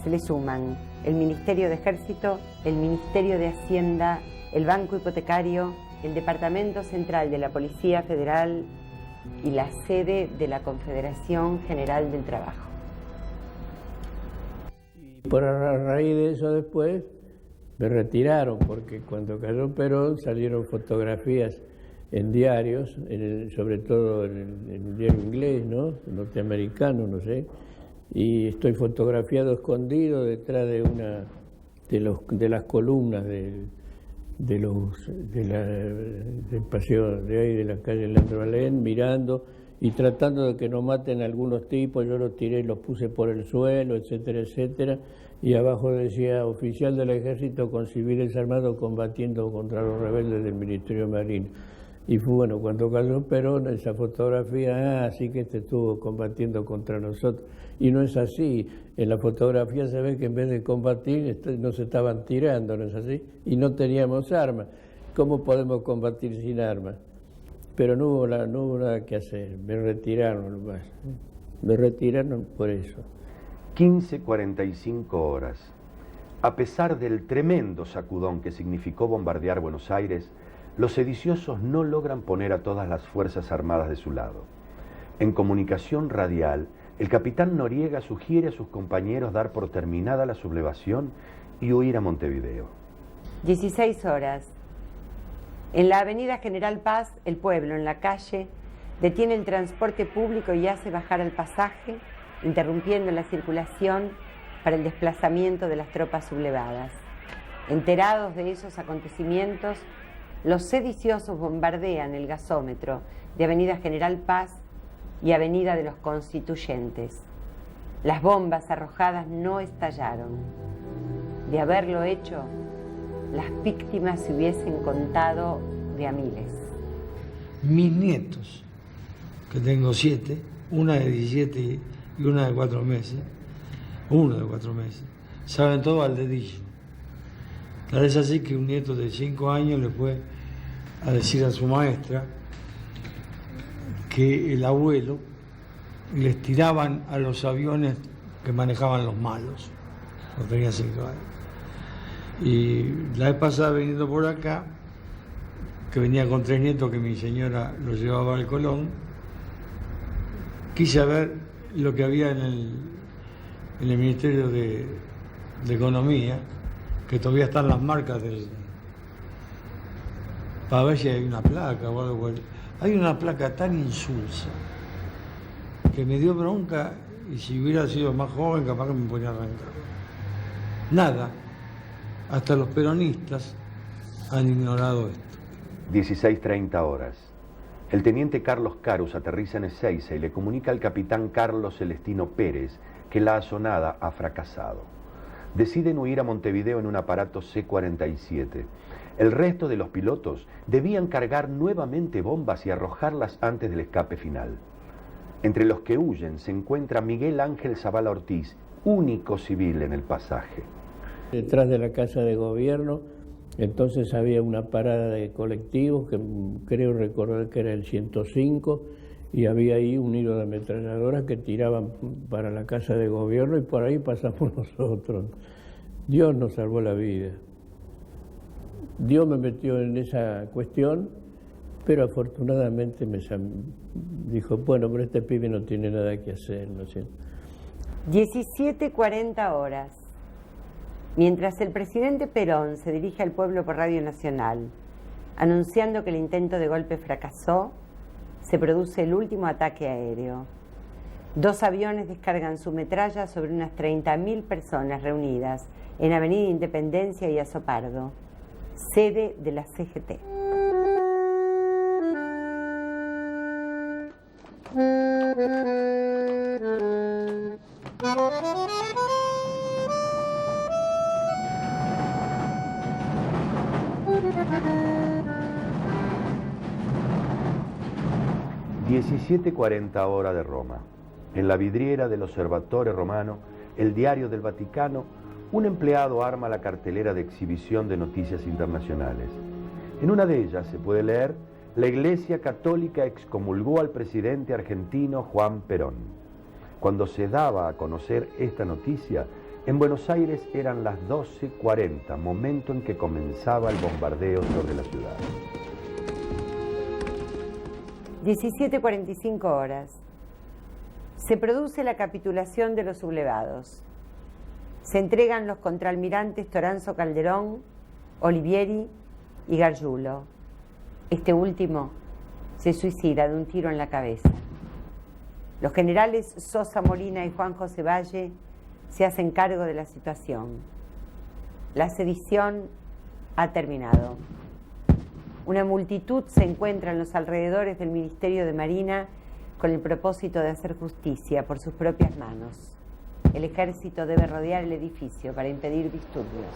se le suman el Ministerio de Ejército, el Ministerio de Hacienda, el Banco Hipotecario, el Departamento Central de la Policía Federal y la sede de la Confederación General del Trabajo. Por a raíz de eso después me retiraron, porque cuando cayó Perón salieron fotografías en diarios, sobre todo en el diario inglés, ¿no? Norteamericano, no sé, y estoy fotografiado escondido detrás de las columnas del paseo de ahí de la calle Leandro Alén, mirando y tratando de que no maten a algunos tipos. Yo los tiré y los puse por el suelo, etcétera, etcétera, y abajo decía: oficial del ejército con civiles armados combatiendo contra los rebeldes del Ministerio de Marina. Y fue bueno, cuando cayó Perón, esa fotografía, así que estuvo combatiendo contra nosotros. Y no es así. En la fotografía se ve que en vez de combatir, nos estaban tirando, ¿no es así? Y no teníamos armas. ¿Cómo podemos combatir sin armas? Pero no hubo nada que hacer. Me retiraron nomás. Me retiraron por eso. 15:45 horas. A pesar del tremendo sacudón que significó bombardear Buenos Aires, los sediciosos no logran poner a todas las Fuerzas Armadas de su lado. En comunicación radial, el capitán Noriega sugiere a sus compañeros dar por terminada la sublevación y huir a Montevideo. 16 horas. En la avenida General Paz, el pueblo, en la calle, detiene el transporte público y hace bajar al pasaje, interrumpiendo la circulación para el desplazamiento de las tropas sublevadas. Enterados de esos acontecimientos, los sediciosos bombardean el gasómetro de Avenida General Paz y Avenida de los Constituyentes. Las bombas arrojadas no estallaron. De haberlo hecho, las víctimas se hubiesen contado de a miles. Mis nietos, que tengo 7, una de 17 y una de 4 meses, saben todo al dedillo. Tal es así que un nieto de 5 años le fue a decir a su maestra que el abuelo les tiraban a los aviones que manejaban los malos, cuando tenía 5 años. Y la vez pasada veniendo por acá, que venía con 3 nietos que mi señora los llevaba al Colón, quise ver lo que había en el Ministerio de Economía, que todavía están las marcas para ver si hay una placa o algo. Hay una placa tan insulsa que me dio bronca, y si hubiera sido más joven capaz que me ponía a arrancar. Nada, hasta los peronistas han ignorado esto. 16:30 horas. El teniente Carlos Carus aterriza en Ezeiza y le comunica al capitán Carlos Celestino Pérez que la asonada ha fracasado. Deciden huir a Montevideo en un aparato C-47. El resto de los pilotos debían cargar nuevamente bombas y arrojarlas antes del escape final. Entre los que huyen se encuentra Miguel Ángel Zavala Ortiz, único civil en el pasaje. Detrás de la Casa de Gobierno, entonces había una parada de colectivos, que creo recordar que era el 105, y había ahí un hilo de ametralladoras que tiraban para la Casa de Gobierno, y por ahí pasamos nosotros. Dios nos salvó la vida. Dios me metió en esa cuestión, pero afortunadamente me dijo: bueno, pero este pibe no tiene nada que hacer, ¿no es cierto? 17:40 horas. Mientras el presidente Perón se dirige al pueblo por Radio Nacional, anunciando que el intento de golpe fracasó, se produce el último ataque aéreo. 2 aviones descargan su metralla sobre unas 30.000 personas reunidas en Avenida Independencia y Azopardo, sede de la CGT. (17:40 hora de Roma). En la vidriera del Osservatore Romano, el diario del Vaticano, un empleado arma la cartelera de exhibición de noticias internacionales. En una de ellas se puede leer la Iglesia Católica excomulgó al presidente argentino Juan Perón. Cuando se daba a conocer esta noticia, en Buenos Aires eran las 12:40, momento en que comenzaba el bombardeo sobre la ciudad. 17:45 horas. Se produce la capitulación de los sublevados. Se entregan los contraalmirantes Toranzo Calderón, Olivieri y Gargiulo. Este último se suicida de un tiro en la cabeza. Los generales Sosa Molina y Juan José Valle se hacen cargo de la situación. La sedición ha terminado. Una multitud se encuentra en los alrededores del Ministerio de Marina con el propósito de hacer justicia por sus propias manos. El ejército debe rodear el edificio para impedir disturbios.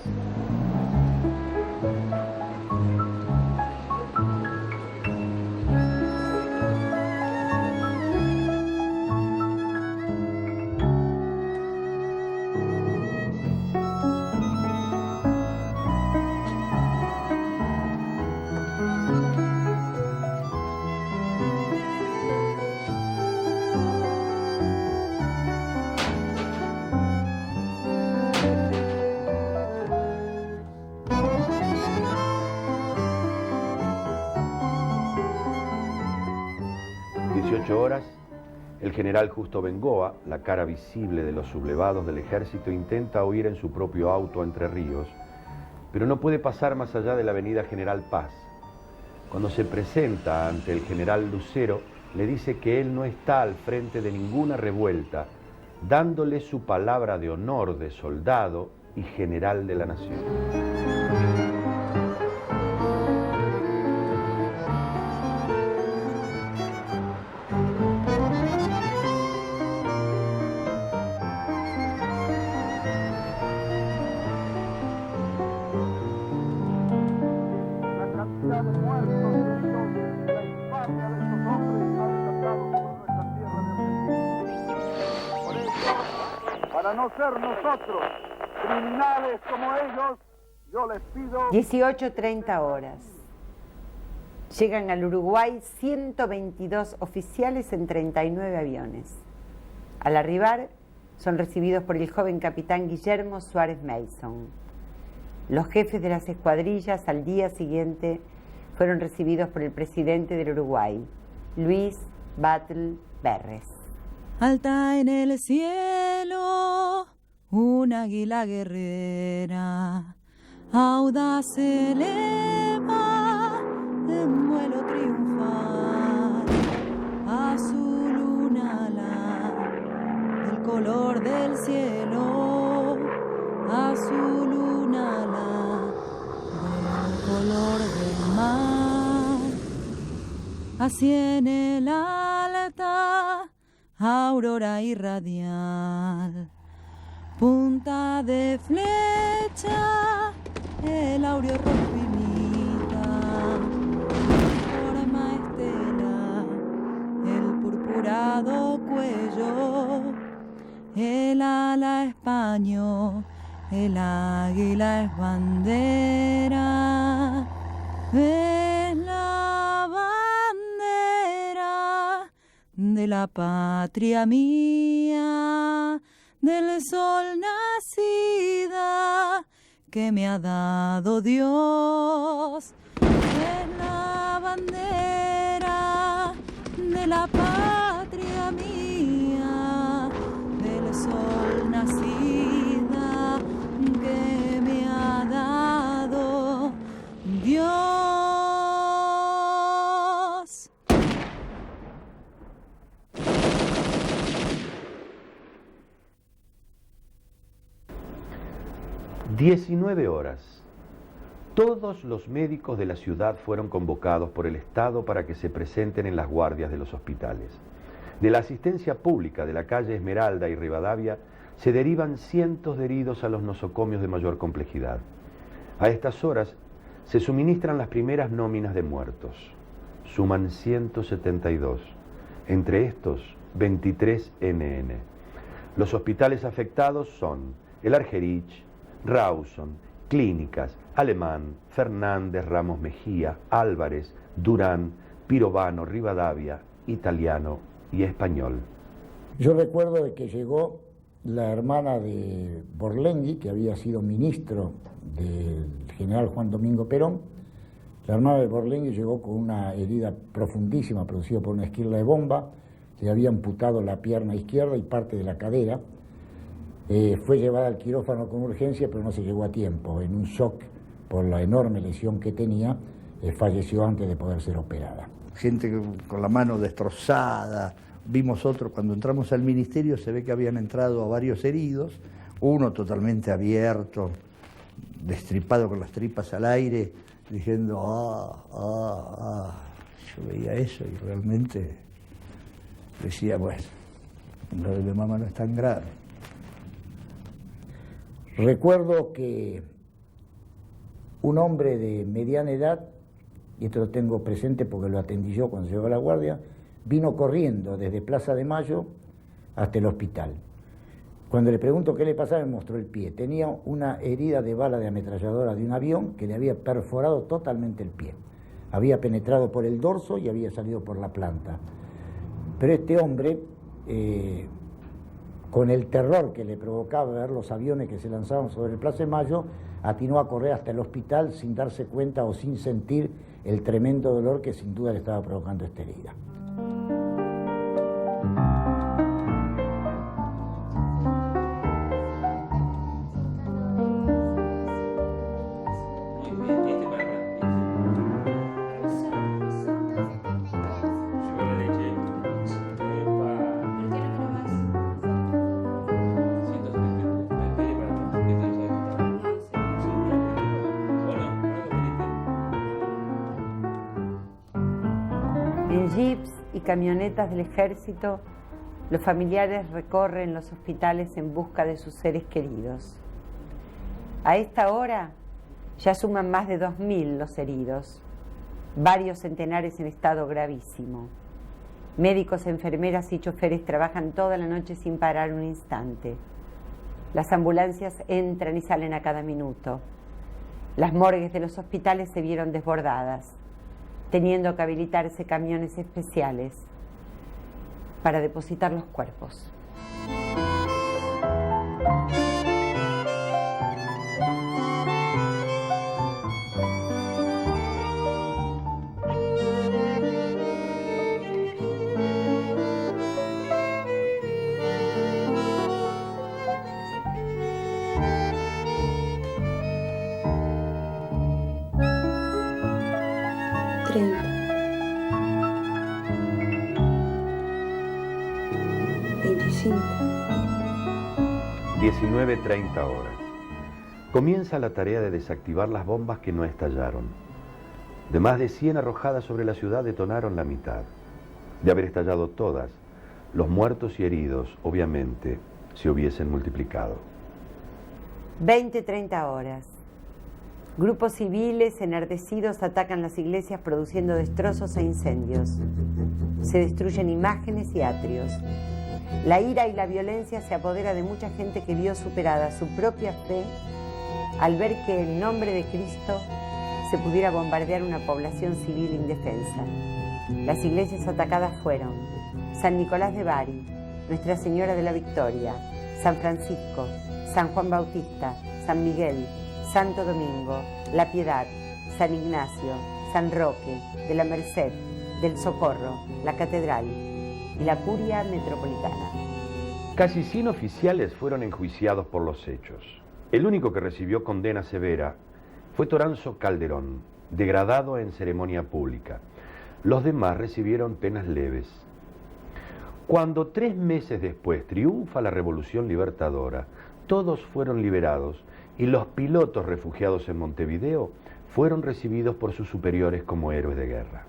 Horas, el general Justo Bengoa, la cara visible de los sublevados del ejército, intenta huir en su propio auto a Entre Ríos, pero no puede pasar más allá de la avenida General Paz. Cuando se presenta ante el general Lucero, le dice que él no está al frente de ninguna revuelta, dándole su palabra de honor de soldado y general de la nación. 18:30 horas. Llegan al Uruguay 122 oficiales en 39 aviones. Al arribar, son recibidos por el joven capitán Guillermo Suárez Mason. Los jefes de las escuadrillas al día siguiente fueron recibidos por el presidente del Uruguay, Luis Batlle Berres. Alta en el cielo, un águila guerrera, audaz se eleva en vuelo triunfal, azul un ala del color del cielo, azul un ala del color del mar, así en el alta aurora irradial, punta de flecha, el áureo rojo imita, forma estela, el purpurado cuello, el ala es paño, el águila es bandera, es la bandera de la patria mía, del sol nacida que me ha dado Dios. Es la bandera de la patria mía, del sol nacida que me ha dado Dios. 19 horas. Todos los médicos de la ciudad fueron convocados por el Estado para que se presenten en las guardias de los hospitales. De la asistencia pública de la calle Esmeralda y Rivadavia se derivan cientos de heridos a los nosocomios de mayor complejidad. A estas horas se suministran las primeras nóminas de muertos. Suman 172. Entre estos, 23 NN. Los hospitales afectados son el Argerich, Rawson, Clínicas, Alemán, Fernández, Ramos Mejía, Álvarez, Durán, pirovano, Rivadavia, italiano y español. Yo recuerdo de que llegó la hermana de Borlenghi, que había sido ministro del general Juan Domingo Perón. La hermana de Borlenghi llegó con una herida profundísima producida por una esquirla de bomba. Se había amputado la pierna izquierda y parte de la cadera. Fue llevada al quirófano con urgencia, pero no se llegó a tiempo. En un shock por la enorme lesión que tenía, falleció antes de poder ser operada. Gente con la mano destrozada. Vimos otro, cuando entramos al ministerio se ve que habían entrado a varios heridos, uno totalmente abierto, destripado con las tripas al aire, diciendo Yo veía eso y realmente decía, bueno, lo de mi mamá no es tan grave. Recuerdo que un hombre de mediana edad, y esto lo tengo presente porque lo atendí yo cuando llegó a la guardia, vino corriendo desde Plaza de Mayo hasta el hospital. Cuando le pregunto qué le pasaba, me mostró el pie. Tenía una herida de bala de ametralladora de un avión que le había perforado totalmente el pie. Había penetrado por el dorso y había salido por la planta. Pero este hombre, con el terror que le provocaba ver los aviones que se lanzaban sobre el Plaza de Mayo, atinó a correr hasta el hospital sin darse cuenta o sin sentir el tremendo dolor que sin duda le estaba provocando esta herida. En jeeps y camionetas del ejército, los familiares recorren los hospitales en busca de sus seres queridos. A esta hora ya suman más de 2.000 los heridos, varios centenares en estado gravísimo. Médicos, enfermeras y choferes trabajan toda la noche sin parar un instante. Las ambulancias entran y salen a cada minuto. Las morgues de los hospitales se vieron desbordadas, teniendo que habilitarse camiones especiales para depositar los cuerpos. Sí. 19:30 horas. Comienza la tarea de desactivar las bombas que no estallaron. De más de 100 arrojadas sobre la ciudad, detonaron la mitad. De haber estallado todas, los muertos y heridos, obviamente, se hubiesen multiplicado. 20:30 horas. Grupos civiles enardecidos atacan las iglesias produciendo destrozos e incendios. Se destruyen imágenes y atrios. La ira y la violencia se apodera de mucha gente que vio superada su propia fe al ver que en nombre de Cristo se pudiera bombardear una población civil indefensa. Las iglesias atacadas fueron San Nicolás de Bari, Nuestra Señora de la Victoria, San Francisco, San Juan Bautista, San Miguel, Santo Domingo, La Piedad, San Ignacio, San Roque, de la Merced, del Socorro, la Catedral y la Curia Metropolitana. Casi 100 oficiales fueron enjuiciados por los hechos. El único que recibió condena severa fue Toranzo Calderón, degradado en ceremonia pública. Los demás recibieron penas leves. Cuando 3 meses después triunfa la Revolución Libertadora, todos fueron liberados y los pilotos refugiados en Montevideo fueron recibidos por sus superiores como héroes de guerra.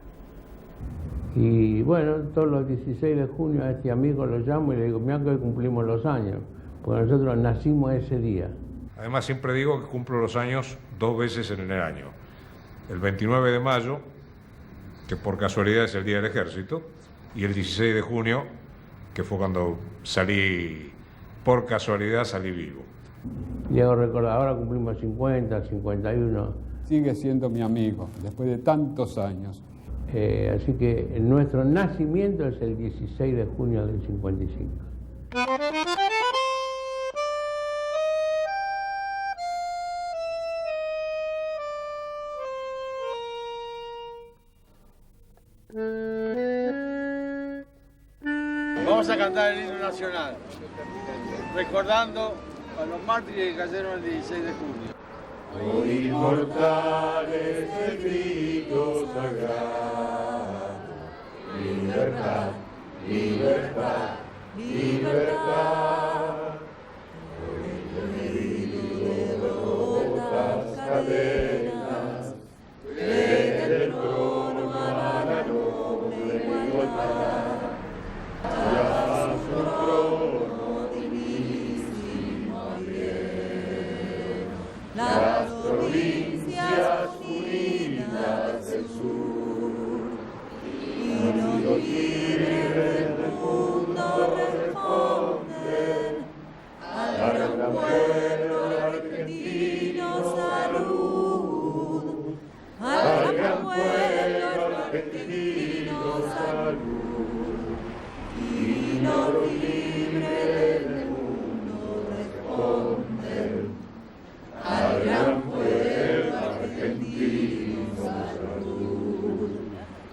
Y bueno, todos los 16 de junio a este amigo lo llamo y le digo, mira que cumplimos los años, porque nosotros nacimos ese día. Además siempre digo que cumplo los años 2 veces en el año. El 29 de mayo, que por casualidad es el Día del Ejército, y el 16 de junio, que fue cuando por casualidad salí vivo. Y hago recordar, ahora cumplimos 50, 51. Sigue siendo mi amigo, después de tantos años. Así que nuestro nacimiento es el 16 de junio del 55. Vamos a cantar el himno nacional, recordando a los mártires que cayeron el 16 de junio. Por inmortales el grito sagrado, libertad, libertad, libertad. Por el rotas cadenas, desde el trono a la noble igualdad. Ya su trono divísimo abrieron las provincias unidas del sur, y los libres del mundo responden al gran pueblo argentino salud, al gran pueblo argentino salud. Y los libres del mundo responden al gran pueblo argentino salud.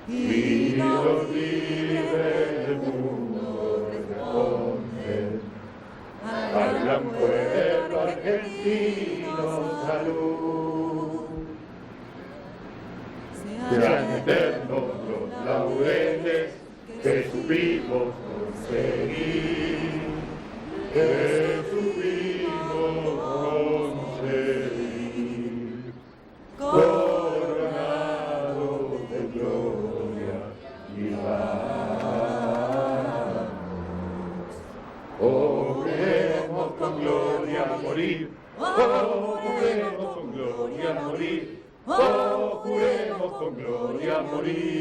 Y los libres del mundo responden al gran pueblo argentino salud. Sean eternos los laureles que supimos conseguir, que supimos conseguir, coronados de gloria y vamos. Oh, juremos con gloria a morir, oh, juremos con gloria a morir, oh, juremos con gloria a morir.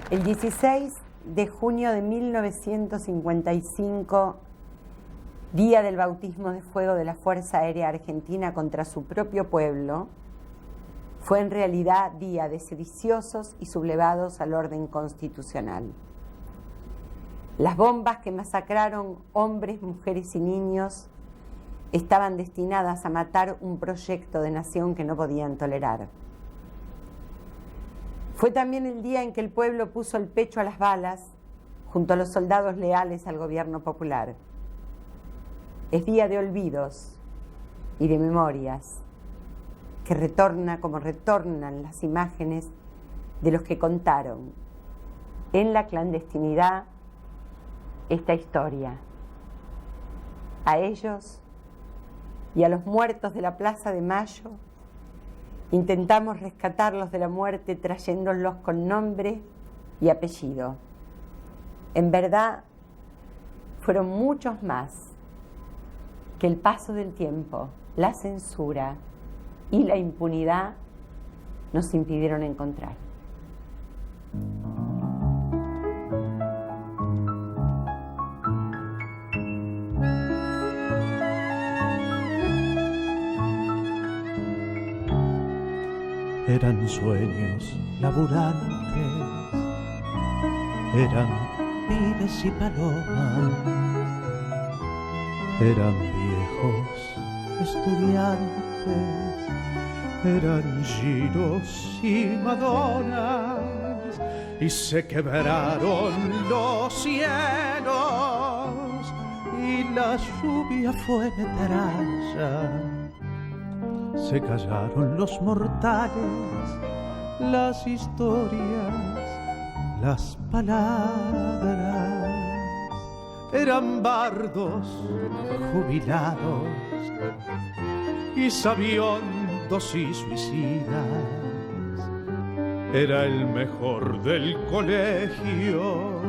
El 16 de junio de 1955, día del bautismo de fuego de la Fuerza Aérea Argentina contra su propio pueblo, fue en realidad día de sediciosos y sublevados al orden constitucional. Las bombas que masacraron hombres, mujeres y niños estaban destinadas a matar un proyecto de nación que no podían tolerar. Fue también el día en que el pueblo puso el pecho a las balas junto a los soldados leales al gobierno popular. Es día de olvidos y de memorias, que retorna como retornan las imágenes de los que contaron en la clandestinidad esta historia. A ellos y a los muertos de la Plaza de Mayo intentamos rescatarlos de la muerte trayéndolos con nombre y apellido. En verdad, fueron muchos más que el paso del tiempo, la censura y la impunidad nos impidieron encontrar. Eran sueños laburantes, eran pibes y palomas, eran viejos estudiantes, eran giros y madonas, y se quebraron los cielos, y la lluvia fue metralla. Se callaron los mortales, las historias, las palabras. Eran bardos jubilados y sabiondos y suicidas. Era el mejor del colegio,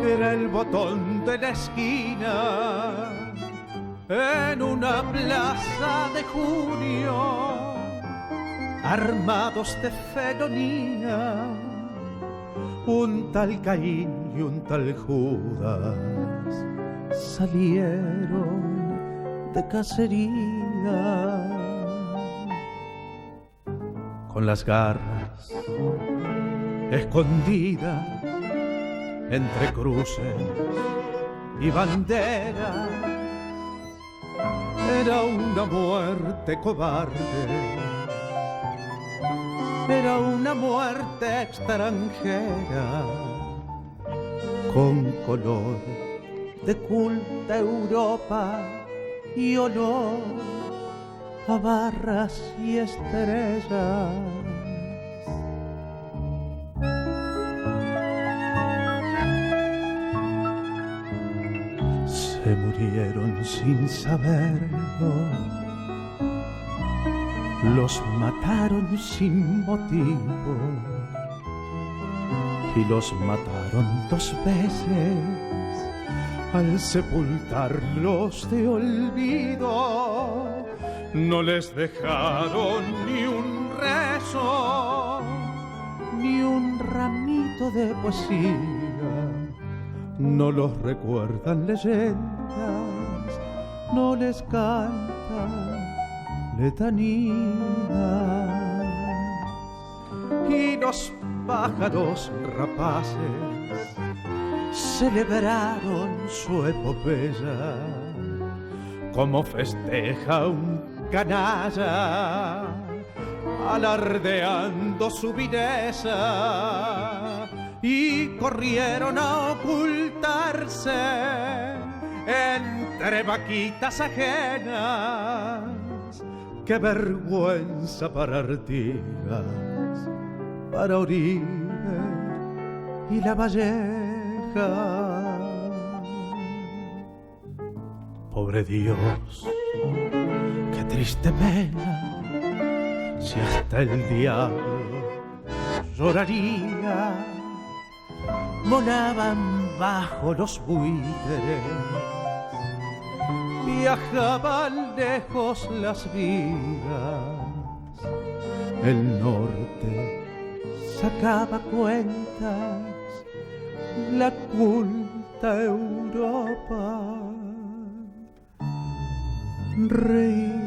era el botón de la esquina. En una plaza de junio, armados de felonía, un tal Caín y un tal Judas salieron de cacería. con las garras escondidas entre cruces y banderas. Era una muerte cobarde, era una muerte extranjera, con color de culta Europa y olor a barras y estrellas. Se murieron sin saberlo, los mataron sin motivo y los mataron 2 veces al sepultarlos de olvido. No les dejaron ni un rezo, ni un ramito de poesía. No los recuerdan leyendas, no les cantan letanías. Y los pájaros rapaces celebraron su epopeya como festeja un canalla, alardeando su vileza, y corrieron a ocultarse entre vaquitas ajenas. Qué vergüenza para Artigas, para Oribe y La Valleja. Pobre Dios, qué triste pena, si hasta el diablo lloraría. Volaban bajo los buitres, viajaban lejos las vidas. El norte sacaba cuentas, la culta Europa reía.